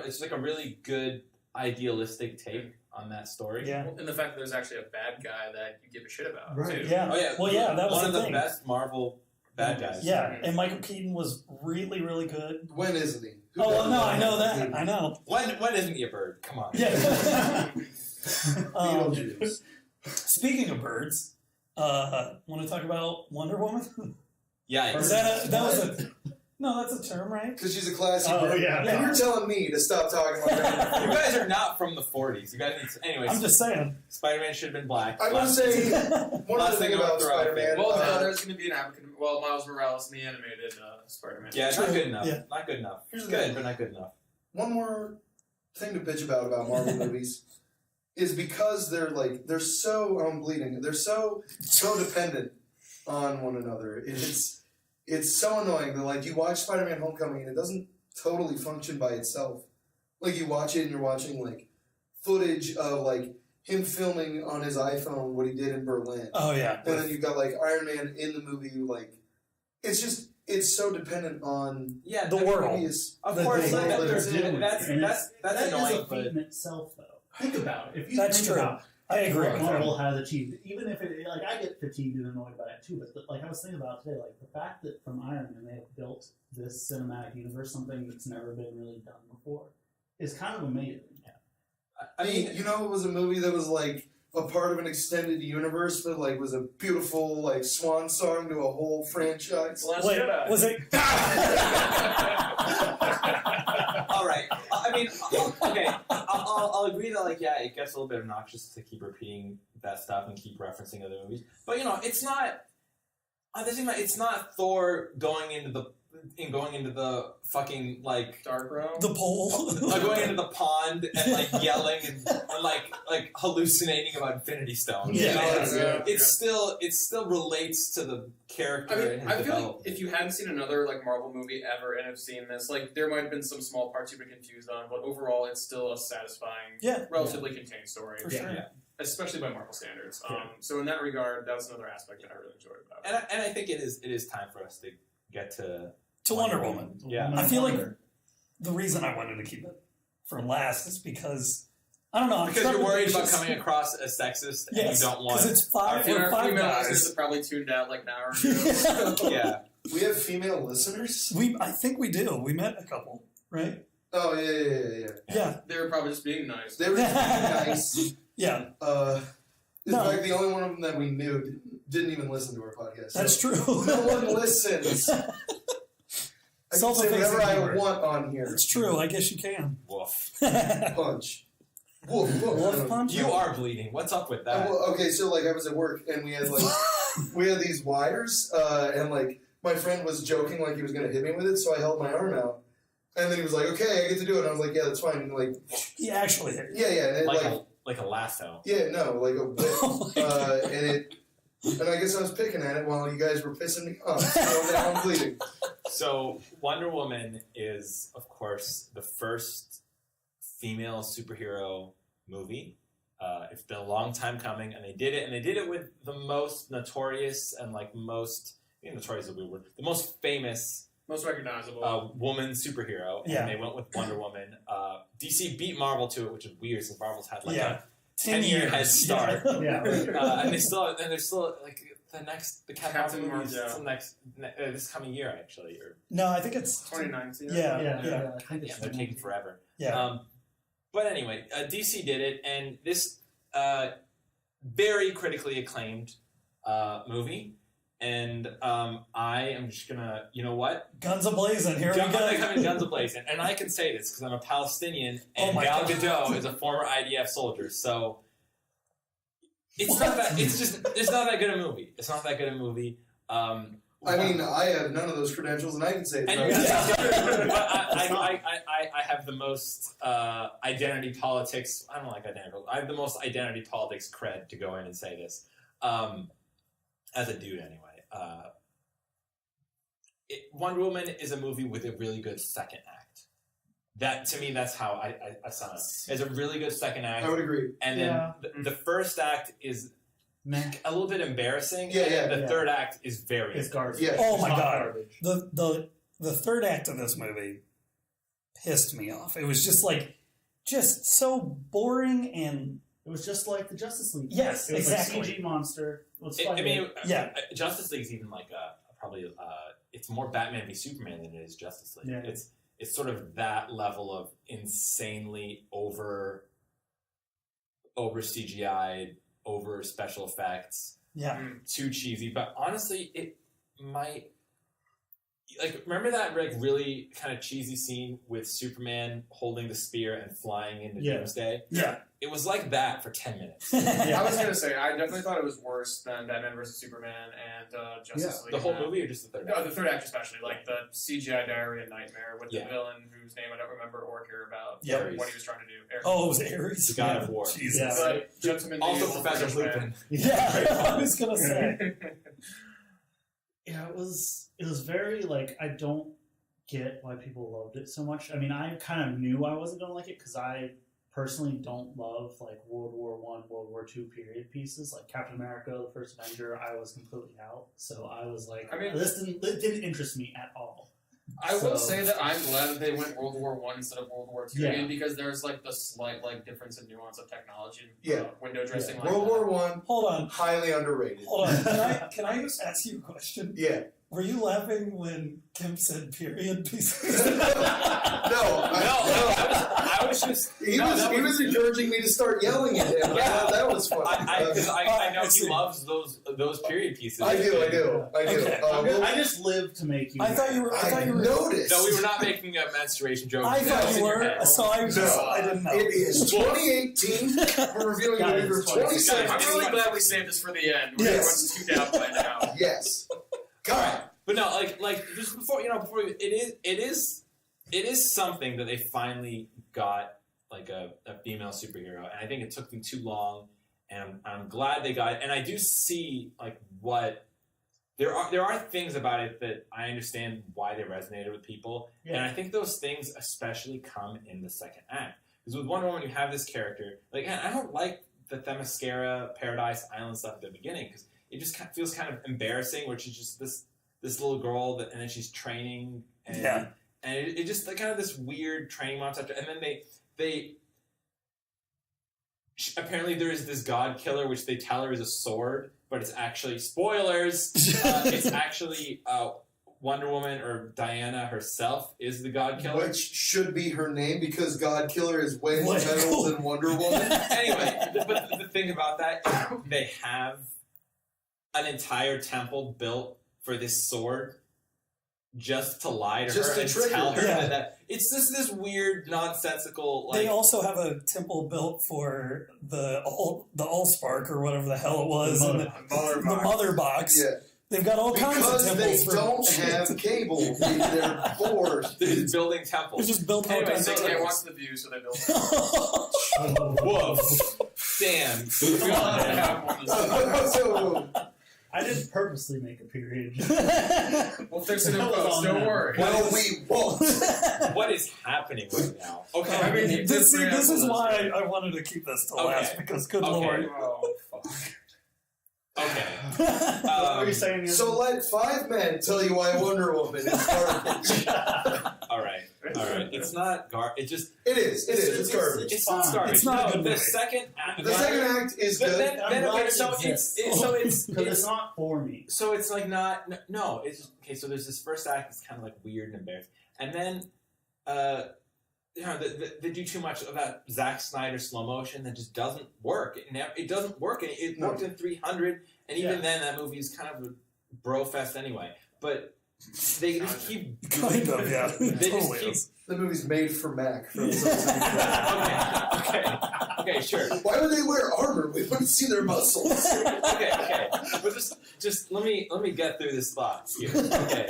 it's like a really good idealistic take on that story. Yeah, and the fact that there's actually a bad guy that you give a shit about. Right. Too. Yeah. Oh yeah. Well, yeah, that was one of the thing. best Marvel bad guys. Yeah, and Michael Keaton was really, really good. When isn't he? Oh, well, no, I know that. I know. When isn't he a bird? Come on. Yeah. Beetlejuice. Speaking of birds, want to talk about Wonder Woman? Yeah. Is that was no, that's a term, right? Because she's a classy Oh, bird. yeah. And you're telling me to stop talking like that. You guys are not from the 40s. You guys need to, anyways. I'm just saying. Spider-Man should have been black. I would say one last other thing thing about throw out Spider-Man. Well, no, there's going to be an African. Well, Miles Morales in the animated Spider-Man. Yeah, not good enough. Yeah. Not good enough. Here's the Good, thing. but not good enough. One more thing to bitch about Marvel movies is because they're so bleeding. They're so dependent on one another. It's so annoying that like you watch Spider-Man: Homecoming and it doesn't totally function by itself. Like you watch it and you're watching like footage of like him filming on his iPhone what he did in Berlin. Oh yeah. And then you've got like Iron Man in the movie. Like it's so dependent on The world. movies. Of that course, they- like, that's that annoying. is a feat in itself, though. Think about it. If you That's think true. about I agree what with Marvel that. has achieved, even if it like I get fatigued and annoyed by it too, but like I was thinking about today, like the fact that from Iron Man they have built this cinematic universe, something that's never been really done before, is kind of amazing. I mean, you know, it was a movie that was like a part of an extended universe that like was a beautiful like swan song to a whole franchise. Last Wait, Jedi. was it? All right. I mean, okay. I'll agree that like it gets a little bit obnoxious to keep repeating that stuff and keep referencing other movies, but it's not. It's not Thor going into the fucking like Dark Realm. The pole. going into the pond and like yelling and like hallucinating about Infinity Stones. Yeah. It still relates to the character. I mean, and his I feel like development. if you hadn't seen another like Marvel movie ever and have seen this, like there might have been some small parts you've been confused on, but overall it's still a satisfying, relatively contained story. For sure. Yeah. Especially by Marvel standards. So in that regard, that was another aspect that I really enjoyed about it. And I think it is time for us to get to Wonder Woman. Yeah. I feel like the reason I wanted to keep it for last is because I don't know. Because you're worried about coming across as sexist and you don't want. because it's five Our female guys. listeners are probably tuned out like an hour ago. Yeah. We have female listeners? I think we do. We met a couple, right? Oh yeah. Yeah. They were probably just being nice. They were just being nice. Yeah. In fact, the only one of them that we knew didn't even listen to our podcast. That's so true. No one listens. I can say whatever I want on here. It's true. I guess you can. Woof. Punch. Wolf WolfPunch? You are bleeding. What's up with that? Okay, so like I was at work and we had these wires and like my friend was joking like he was going to hit me with it, so I held my arm out. And then he was like, okay, I get to do it. And I was like, yeah, that's fine. And like, He actually hit you. yeah. And it, like a lasso. yeah, no, like a whip. And I guess I was picking at it while you guys were pissing me off. So now I'm bleeding. So Wonder Woman is, of course, the first female superhero movie. It's been a long time coming, and they did it with the most notorious and notorious is a weird word, the most famous, most recognizable woman superhero, and they went with Wonder Woman. DC beat Marvel to it, which is weird, since Marvel's had a 10-year head start. And they're still like the Captain Marvel movie is this coming year actually. No, I think it's 2019. Yeah. I think they're taking forever. Yeah. But anyway, DC did it, and this very critically acclaimed movie. And I am just gonna, you know what? Guns a-blazing. Here we go. Guns a-blazing. And I can say this because I'm a Palestinian, and Gal Gadot is a former IDF soldier. So it's not that. It's not that good a movie. It's not that good a movie. I mean, I have none of those credentials, and I can say it. I have the most identity politics. I don't like identity. I have the most identity politics cred to go in and say this. As a dude, anyway. Wonder Woman is a movie with a really good second act. That, to me, that's how I saw it. It's a really good second act. I would agree. And then the first act is a little bit embarrassing. The third act is very... It's garbage. Yeah. Oh my god. Garbage. The third act of this movie pissed me off. It was just so boring, and it was just like the Justice League. Yes, it was exactly. Like CG monster. Justice League's even like probably it's more Batman v Superman than it is Justice League. Yeah. It's sort of that level of insanely over CGI, over special effects. Yeah. Too cheesy. But honestly, it might... Like, remember that really kind of cheesy scene with Superman holding the spear and flying into Doomsday? Yeah. It was like that for 10 minutes. I was going to say, I definitely thought it was worse than Batman vs. Superman and Justice League. The whole movie or just the third act? No, the third act especially. Like the CGI diarrhea nightmare with the villain whose name I don't remember or care about. What he was trying to do. Ares. Oh, it was Ares. The God of War. Jesus. Yeah. But Gentleman also Professor Lupin. Yeah, I was going to say. Yeah, it was very, like, I don't get why people loved it so much. I mean, I kind of knew I wasn't going to like it because I personally don't love, like, World War I, World War II period pieces. Like Captain America, the First Avenger, I was completely out. So I was like, it didn't interest me at all. I will say that I'm glad that they went World War I instead of World War II, Yeah. because there's like the slight difference in nuance of technology. Yeah. Window dressing. Yeah. World War I. Hold on. Highly underrated. Hold on. Can I just ask you a question? Yeah. Were you laughing when Kim said period pieces? No. I was just... He was encouraging me to start yelling at him. I thought that was funny. I know he loves those period pieces. I do. Okay. I just live to make you. I thought you were. Noticed. No, we were not making a menstruation joke. I thought you were. So I didn't know. It is 2018. We're reviewing the movie for 2017. I'm really glad we saved this for the end. Everyone's tuned out by now. Yes. God. But no, like just before it is something that they finally got, like a female superhero, and I think it took them too long, and I'm glad they got it. And I do see like what there are things about it that I understand why they resonated with people, and I think those things especially come in the second act, because with Wonder Woman you have this character, like, and I don't like the Themyscira Paradise Island stuff at the beginning because it just feels kind of embarrassing, where she's just this little girl and then she's training, and it just like kind of this weird training montage, and then they apparently there is this god killer, which they tell her is a sword, but it's actually, spoilers, it's actually Wonder Woman, or Diana herself is the god killer, which should be her name because God Killer is way more metal than Wonder Woman. Anyway, but the thing about that is they have an entire temple built for this sword just to lie to her and tell her that it's just this weird, nonsensical... They also have a temple built for the Allspark, or whatever the hell it was. The Mother Box. Yeah. They've got all kinds of Because temples. they don't have cable. They're bored. They're just building They're temples. just building all Anyway, kinds they of can't temples. watch the view, so they build. Woof. Damn. We all have to have one. So, I didn't purposely make a period. We'll fix it in That was post. on Don't them. worry. well, we won't. What is happening right now? Okay. I mean, you this, did bring this up is the why list. I wanted to keep this to Okay. last, because good Okay. lord. Oh, fuck. Okay. What were you saying? So let 5 men tell you why Wonder Woman is garbage. All right. It's not it just. It is. It's garbage. It's not fine. garbage. It's not a No, good the movie. second act. The second act is But good. then I'm glad okay, it so exists. it's Because it's not for me. so it's like not no. It's just, okay. So there's this first act that's kind of like weird and embarrassing, and then they do too much of that Zack Snyder slow motion that just doesn't work. It doesn't work. It worked in 300, and even then that movie is kind of a bro fest anyway. But they just keep Kind of, yeah. They It just totally keep. is. The movie's made for Mac. From Okay, sure. Why would they wear armor? We wouldn't see their muscles. Okay. But just let me get through this thought here. Okay.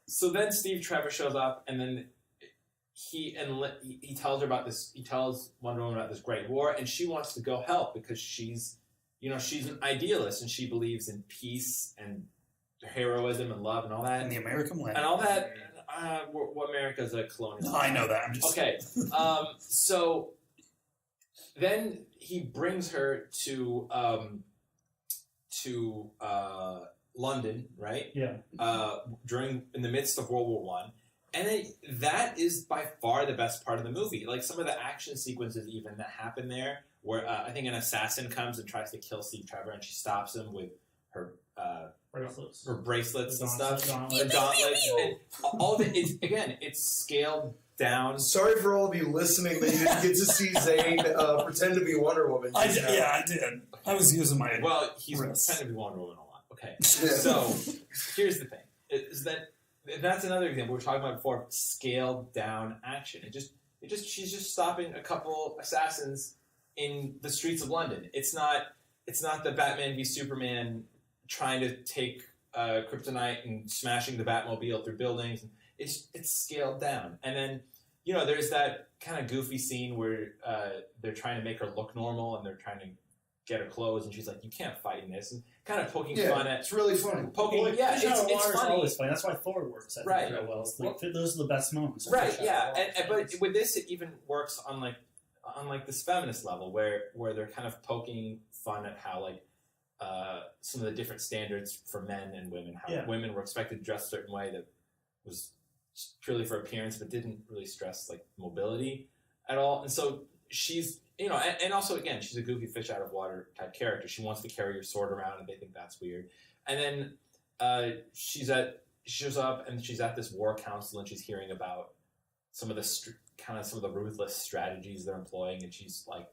So then Steve Trevor shows up, and then he tells her about this. He tells Wonder Woman about this great war, and she wants to go help because she's an idealist and she believes in peace and heroism and love and all that In the American land. and all that. What America's a colonial. No, I know that. I'm just Okay. So then he brings her to London, right? Yeah. In the midst of World War One, and that is by far the best part of the movie. Like some of the action sequences, even that happen there, where I think an assassin comes and tries to kill Steve Trevor, and she stops him with her Bracelets. bracelets and Gauntlets, stuff, gauntlets. the gauntlets, and all of it. It's scaled down. Sorry for all of you listening that you didn't get to see Zane pretend to be Wonder Woman. I did. Yeah, I did. I was using my. Well, he's wrists. pretending to be Wonder Woman a lot. Okay, Yeah. so here's the thing: is that's another example we were talking about before. Scaled down action. She's just stopping a couple assassins in the streets of London. It's not the Batman v Superman trying to take kryptonite and smashing the Batmobile through buildings. It's scaled down, and then there's that kind of goofy scene where they're trying to make her look normal and they're trying to get her clothes, and she's like, "You can't fight in this," and kind of poking fun at. It's really funny. Poking, Well, yeah, Fish Out of it's Water is funny. always funny. That's why Thor works. I think, Right. real well. It's like, those are the best moments. of Right, Fish Out yeah, of Water. but with this, it even works on like this feminist level where they're kind of poking fun at how like some of the different standards for men and women, how women were expected to dress a certain way that was purely for appearance, but didn't really stress like mobility at all. And so she's, and also again, she's a goofy fish out of water type character. She wants to carry her sword around, and they think that's weird. And then she shows up, and she's at this war council, and she's hearing about some of the ruthless strategies they're employing, and she's like,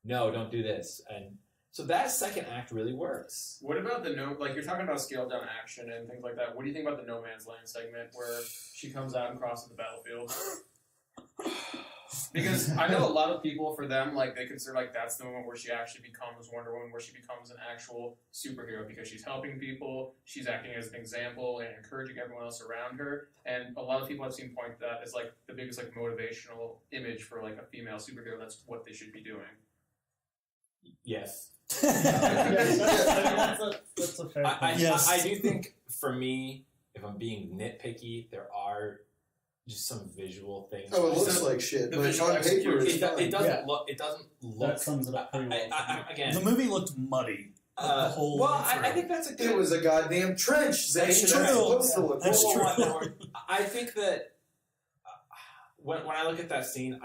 "No, don't do this." And so that second act really works. What about you're talking about scaled down action and things like that. What do you think about the No Man's Land segment where she comes out and crosses the battlefield? Because I know a lot of people, for them, like they consider like that's the moment where she actually becomes Wonder Woman, where she becomes an actual superhero because she's helping people, she's acting as an example and encouraging everyone else around her. And a lot of people I've seen point that as like the biggest like motivational image for like a female superhero. That's what they should be doing. Yes. That's a fair point. Yes. I do think for me, if I'm being nitpicky, there are just some visual things. Oh, it looks like shit, the but visual on paper it's It fine. doesn't look. It doesn't look. That sums it up pretty well. Again, The movie looked muddy. The whole well, way I through. think that's a good. It was a goddamn trench, Zane. That's That's true. supposed to look That's cool. true. I think that when I look at that scene,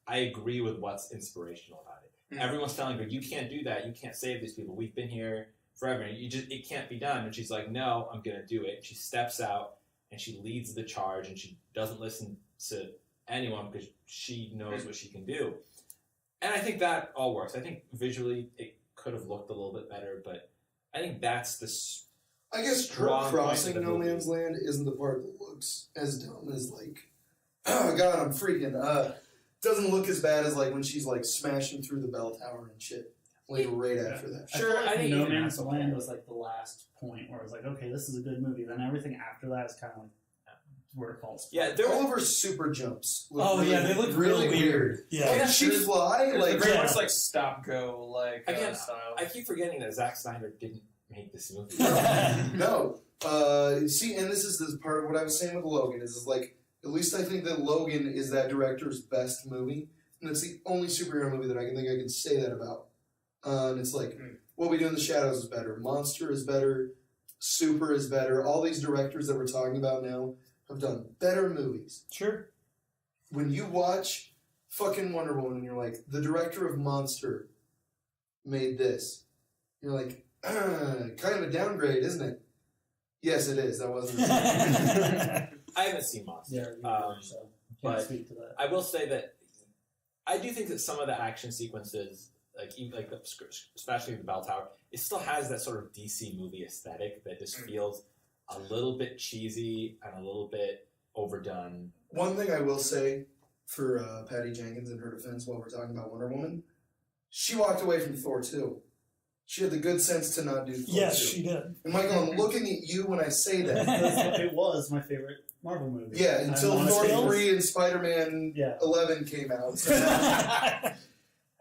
I agree with what's inspirational about it. Everyone's telling her, "You can't do that. You can't save these people. We've been here forever. It can't be done." And she's like, "No, I'm gonna do it." And she steps out and she leads the charge, and she doesn't listen to anyone because she knows what she can do. And I think that all works. I think visually it could have looked a little bit better, but I think that's the. I guess her strong point crossing of the No movie. Man's Land isn't the part that looks as dumb as like, oh god, I'm freaking. Doesn't look as bad as like when she's like smashing through the bell tower and shit. like right after that. I Sure, feel like I think No even Man's after Land that. was like the last point where I was like, okay, this is a good movie. Then everything after that is kind of like where it falls. Yeah, there were Oliver's super jumps. Look Oh, yeah, they look really weird. Yeah. Can she fly? There's Like, very yeah. much like stop go like Again, style. I keep forgetting that Zack Snyder didn't make this movie. no. See, and this is part of what I was saying with Logan is like, at least I think that Logan is that director's best movie, and it's the only superhero movie that I can say that about. And it's like, What We Do in the Shadows is better, Monster is better, Super is better. All these directors that we're talking about now have done better movies. Sure. When you watch fucking Wonder Woman and you're like, the director of Monster made this, you're like, kind of a downgrade, isn't it? Yes, it is. That wasn't. I haven't seen Monster. Yeah, so can't but speak to that. I will say that I do think that some of the action sequences, especially the Bell Tower, it still has that sort of DC movie aesthetic that just feels a little bit cheesy and a little bit overdone. One thing I will say for Patty Jenkins in her defense while we're talking about Wonder Woman, she walked away from Thor 2. She had the good sense to not do Thor 2. Yes, she did. And Michael, I'm looking at you when I say that. It was my favorite Marvel movie. Yeah, until I'm Thor honest. 3 and Spider-Man Yeah. 11 came out.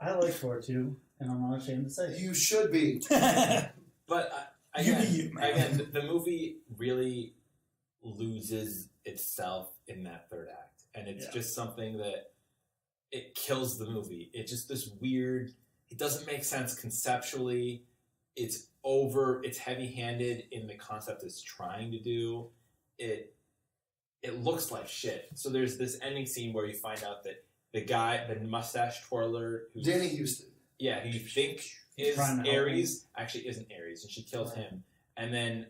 I like Thor 2, and I'm not ashamed to say it. You should be. But You again, be you, man. again, the movie really loses itself in that third act, and it's just something that it kills the movie. It's just this weird. It doesn't make sense conceptually. It's it's heavy-handed in the concept it's trying to do. It looks like shit. So there's this ending scene where you find out that the mustache twirler, who's, Danny Houston. who you think is Trying to help Ares, actually isn't Ares, and she kills him. And then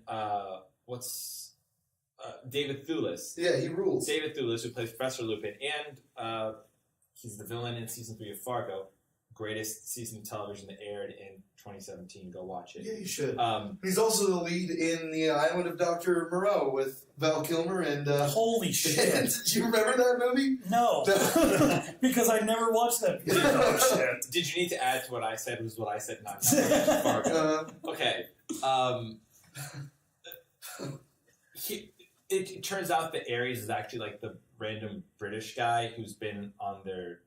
David Thewlis. Yeah, he rules. David Thewlis, who plays Professor Lupin, and he's the villain in season 3 of Fargo, greatest season of television that aired in 2017. Go watch it. Yeah, you should. Um, He's also the lead in The Island of Dr. Moreau with Val Kilmer and... Holy shit. Do you remember that movie? No. Because I never watched that. Oh, shit. did you need to add to what I said? Was what I said not Fargo? Okay. It turns out that Ares is actually like the random British guy who's been on their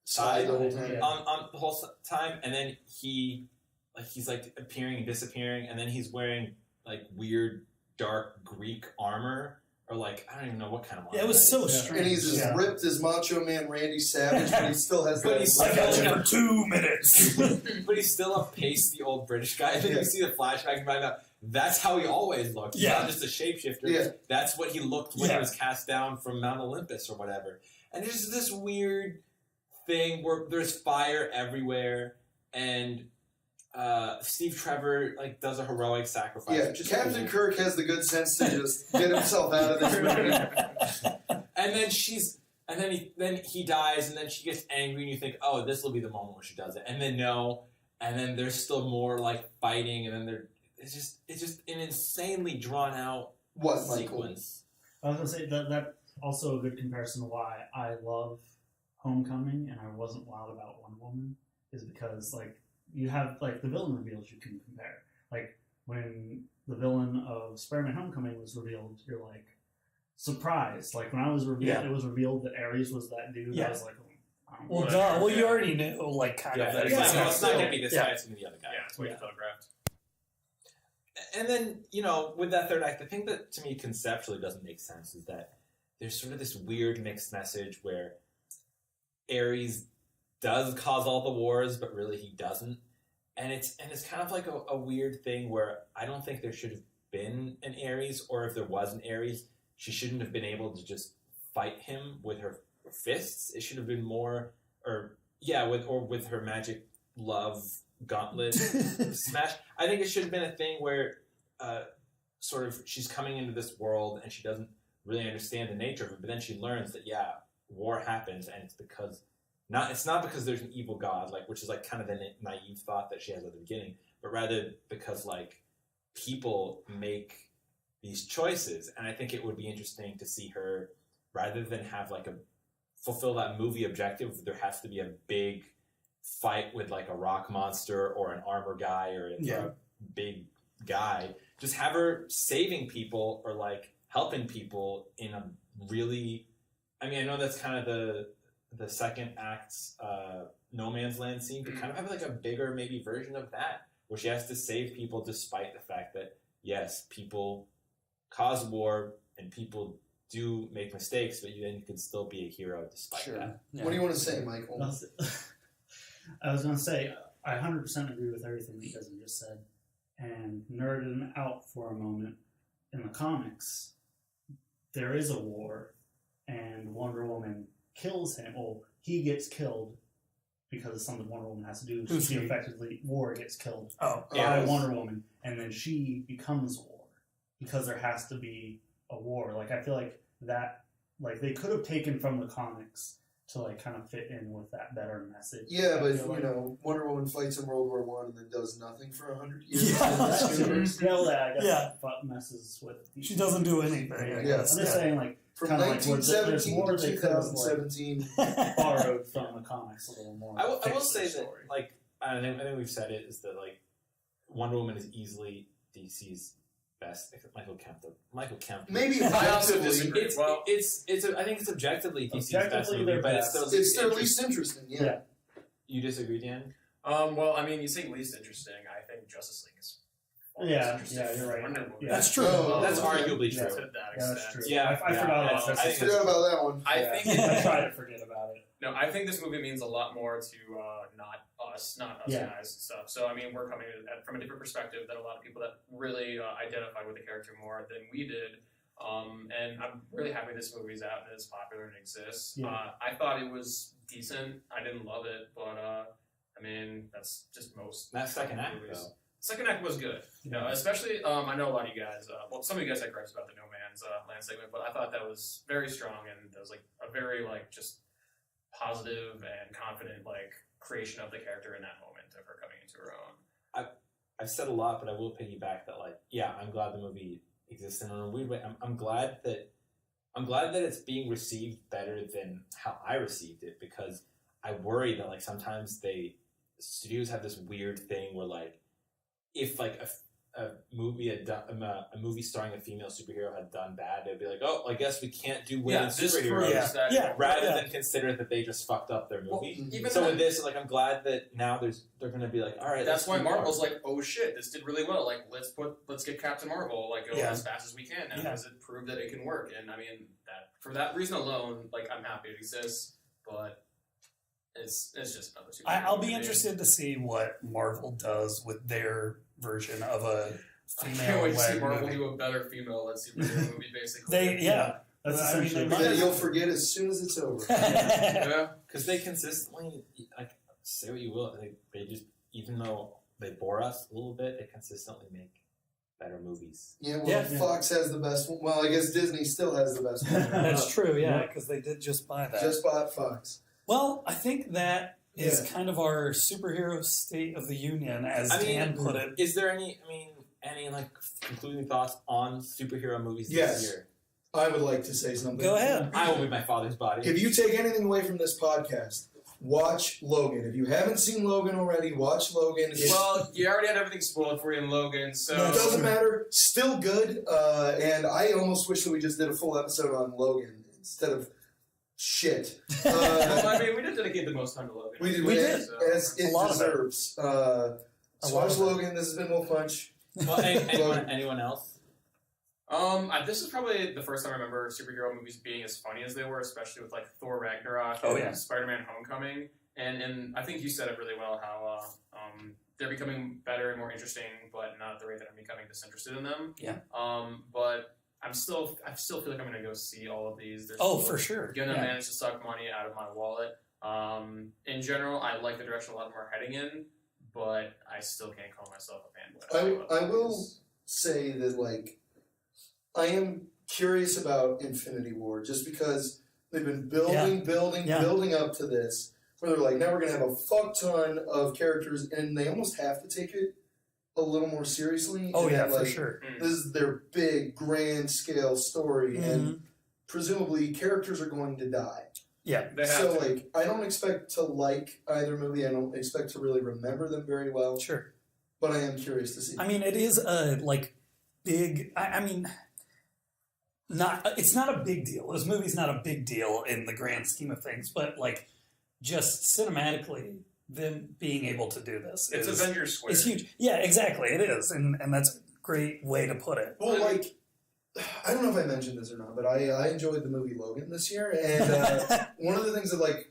side the whole time. on the whole time, and then he's like appearing and disappearing, and then he's wearing like weird dark Greek armor, or like I don't even know what kind of armor. Yeah, it was so Yeah. strange. And he's as ripped as Macho Man Randy Savage, but he still has But that... he's I got you for 2 minutes. but he's still a pasty old British guy. And then Yeah. you see the flashback and find out that's how he always looked. He's Yeah. not just a shapeshifter. Yeah. That's what he looked when he Yeah. was cast down from Mount Olympus or whatever. And there's this weird thing where there's fire everywhere, and Steve Trevor like does a heroic sacrifice. Yeah, which is Captain cool. Kirk has the good sense to just get himself out of this movie. And then he dies, and then she gets angry, and you think, oh, this will be the moment where she does it, and then no, and then there's still more like fighting, and then it's just an insanely drawn out What, Michael? sequence. I was gonna say that's also a good comparison to why I love Homecoming and I wasn't wild about Wonder Woman, is because like you have like the villain reveals you can compare. Like when the villain of Spider-Man Homecoming was revealed, you're like surprised. Like when I was revealed, it was revealed that Ares was that dude. Yeah. I was like, oh, I don't Well, know. duh. Well, you already knew, like, kind of that. Yeah, Exactly. no, it's not gonna be this Yeah. guy; it's gonna be the other guy. Yeah, it's way telegraphed. And then, with that third act, the thing that to me conceptually doesn't make sense is that there's sort of this weird mixed message where Ares does cause all the wars, but really he doesn't. And it's kind of like a weird thing where I don't think there should have been an Ares, or if there was an Ares, she shouldn't have been able to just fight him with her fists. It should have been more, with her magic love gauntlet smash. I think it should have been a thing where sort of she's coming into this world and she doesn't really understand the nature of it, but then she learns that war happens, and it's not because there's an evil god, like, which is like kind of the naive thought that she has at the beginning, but rather because like people make these choices. And I think it would be interesting to see her, rather than have like fulfill that movie objective, there has to be a big fight with like a rock monster or an armor guy or a big guy. Just have her saving people or like helping people in a really, I mean, I know that's kind of the second act's No Man's Land scene, but kind of have like a bigger maybe version of that where she has to save people despite the fact that yes, people cause war and people do make mistakes, but then you can still be a hero despite that. Yeah. What do you want to say, Michael? I was going to say, I 100% agree with everything that you guys have just said. And nerding out for a moment, in the comics, there is a war, and Wonder Woman kills him. Well, he gets killed because of something Wonder Woman has to do. Who's she he? effectively, War gets killed Yeah. by Wonder Woman, and then she becomes War because there has to be a war. Like, I feel like that, like, they could have taken from the comics to, like, kind of fit in with that better message. Yeah, but, like, Wonder Woman fights in World War One and then does nothing for 100 years. Yeah. that's true. I guess Yeah. that messes with... She doesn't do anything. I Yeah. guess. I'm just saying, like, From kind of like, there's 1917 more to they could have, like, 2017. borrowed from the comics a little more. I will fixed say their that, story. like, I think we've said it, is that, like, Wonder Woman is easily DC's best, except Michael Kemp. Maybe I also objectively, disagree. I think it's objectively DC's best Objectively, movie, they're but it's best. still it's their least interesting. Yeah. You disagree, Dan? Well, I mean, you say least interesting. I think Justice League is far less Yeah, interesting. yeah, you're right. Wonder Woman. Yeah. That's true. Oh, That's okay. arguably Yeah. true. To that Yeah, extent. that's true. Yeah, I forgot yeah. about I that. think Forgot about that one. I Yeah. think I try to forget about it. No, I think this movie means a lot more to not us Yeah. guys and stuff. So, I mean, we're coming at it from a different perspective than a lot of people that really identify with the character more than we did. And I'm really happy this movie's out and it's popular and exists. Yeah. I thought it was decent. I didn't love it, but I mean, that's just most. That second act, movies. though. Second act was good. You know, especially I know a lot of you guys. Well, some of you guys had gripes about the No Man's Land segment, but I thought that was very strong and there was like a very like just positive and confident like creation of the character in that moment of her coming into her own. I've said a lot, but I will piggyback that, like, yeah, I'm glad the movie exists in a weird way. I'm glad that it's being received better than how I received it, because I worry that, like, sometimes studios have this weird thing where, like, if like a movie a movie starring a female superhero had done bad, they'd be like, oh, I guess we can't do women this superheroes. proves that. Rather than consider that they just fucked up their movie. Well, even So then, with this, like, I'm glad that now they're going to be like, all right. that's why let's do more. Marvel's like, oh shit, this did really well. Like, let's get Captain Marvel like go Yeah. as fast as we can now Yeah. because it proved that it can work. And I mean that for that reason alone, like I'm happy it exists, but it's just another. I'll be movie. interested to see what Marvel does with their version of a I can't wait to see female-led Marvel movie. do a better female-led superhero movie, basically. That's I mean, essentially they what might- it is. You'll forget as soon as it's over. Yeah. Because they consistently, like, say what you will, they just, even though they bore us a little bit, they consistently make better movies. Yeah, well, Yeah. Fox has the best one. Well, I guess Disney still has the best one. That's true, yeah, Yeah. because they did just buy that. Just bought Fox. Well, I think that is Yeah. kind of our superhero state of the union, as I mean, Dan put it. Is there any like concluding thoughts on superhero movies Yes. this year? I would like to say something. Go ahead. I will be my father's body. If you take anything away from this podcast, watch Logan. If you haven't seen Logan already, watch Logan. Well, you already had everything spoiled for you in Logan, so It doesn't matter. Still good. And I almost wish that we just did a full episode on Logan instead of shit. Well, I mean, we did dedicate the most time to Logan. We We did. as it A lot of it. deserves. So lot watch of it. Logan. This has been WolfPunch. Well, anyone else? This is probably the first time I remember superhero movies being as funny as they were, especially with like Thor Ragnarok Oh, and yeah. Spider-Man Homecoming. And I think you said it really well how they're becoming better and more interesting, but not at the rate that I'm becoming disinterested in them. Yeah. But I still feel like I'm gonna go see all of these. They're Oh, still for sure. Gonna Yeah. manage to suck money out of my wallet. In general, I like the direction a lot more heading in, but I still can't call myself a fanboy. I will say that, like, I am curious about Infinity War just because they've been building up to this, where they're like, now we're going to have a fuck ton of characters, and they almost have to take it a little more seriously. Oh, and yeah, that, for like, sure. This is their big, grand scale story, and presumably characters are going to die. Yeah. They have So, to. like, I don't expect to like either movie. I don't expect to really remember them very well. Sure. But I am curious to see. I mean, it is a, like, big... I mean... It's not a big deal. This movie's not a big deal in the grand scheme of things, but, like, just cinematically, them being able to do this It's Avengers Squared. is huge. Yeah, exactly. It is, and that's a great way to put it. Well, like, I don't know if I mentioned this or not, but I enjoyed the movie Logan this year, and one of the things that, like,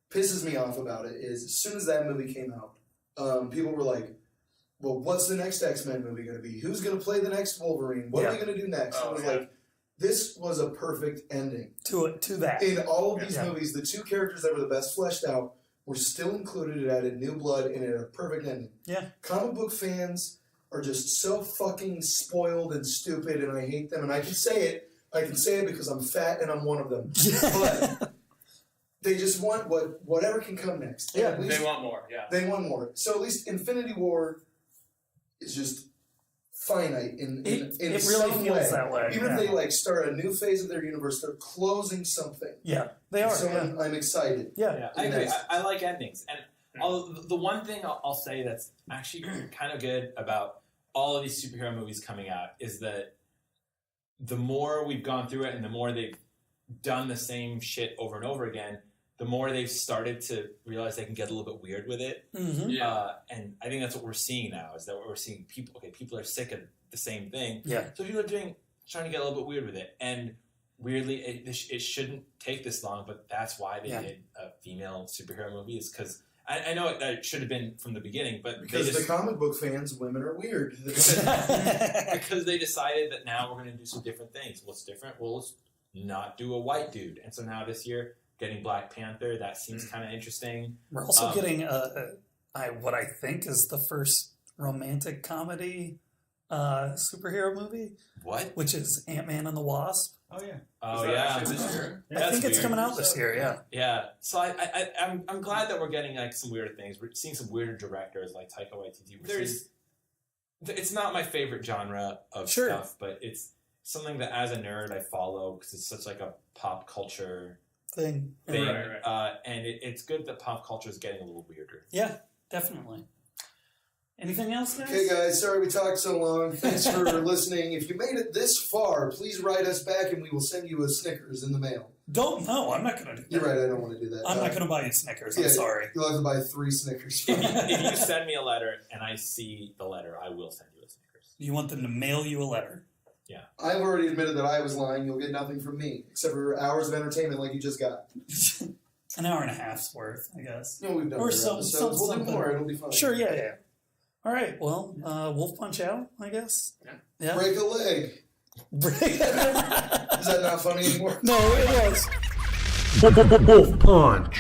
pisses me off about it is as soon as that movie came out, people were like, well, what's the next X-Men movie going to be? Who's going to play the next Wolverine? What are we going to do next? Oh, I was yeah. like, this was a perfect ending. To that. In all of these Yeah. movies, the two characters that were the best fleshed out were still included. It added new blood and it had a perfect ending. Yeah. Comic book fans are just so fucking spoiled and stupid, and I hate them. And I can say it. I can say it because I'm fat and I'm one of them. But they just want whatever can come next. And Yeah, at least They want more, yeah. they want more. So at least Infinity War is just finite in It really some feels way. that way. Even yeah. if they like start a new phase of their universe, they're closing something. Yeah, they are. So yeah. I'm excited. Yeah. I agree. Next. I like endings, and the one thing I'll say that's actually kind of good about all of these superhero movies coming out is that the more we've gone through it, and the more they've done the same shit over and over again, the more they've started to realize they can get a little bit weird with it. Mm-hmm. Yeah. And I think that's what we're seeing now. Is that we're seeing people? Okay, people are sick of the same thing. Yeah. So people are trying to get a little bit weird with it, and weirdly, it shouldn't take this long. But that's why they did a female superhero movie, is because I know it should have been from the beginning, but Because the comic book fans, women are weird. because they decided that now we're going to do some different things. What's different? Well, let's not do a white dude. And so now this year, getting Black Panther, that seems kind of interesting. We're also getting what I think is the first romantic comedy superhero movie, What? which is Ant-Man and the Wasp. Oh yeah. Oh Is that yeah, actually this year? I think it's coming out this year. Yeah. Yeah, so I'm glad that we're getting like some weirder things. We're seeing some weirder directors like Taika Waititi. It's not my favorite genre of Sure. stuff, but it's something that as a nerd I follow because it's such like a pop culture Thing. thing, Right. and it's good that pop culture is getting a little weirder. Yeah, definitely. Anything else, guys? Okay, guys, sorry we talked so long. Thanks for listening. If you made it this far, please write us back and we will send you a Snickers in the mail. No, I'm not going to do that. You're right, I don't want to do that. I'm not going to buy you Snickers. yeah, I'm sorry. You'll have to buy 3 Snickers. If you send me a letter and I see the letter, I will send you a Snickers. You want them to mail you a letter. I've already admitted that I was lying. You'll get nothing from me, except for hours of entertainment like you just got. An hour and a half's worth, I guess. No, we've done Or better some- episodes. We'll do something. more. It'll be fun. Sure, yeah. All right, well, WolfPunch out, I guess. Yeah. Break a leg. Is that not funny anymore? No, it was. WolfPunch.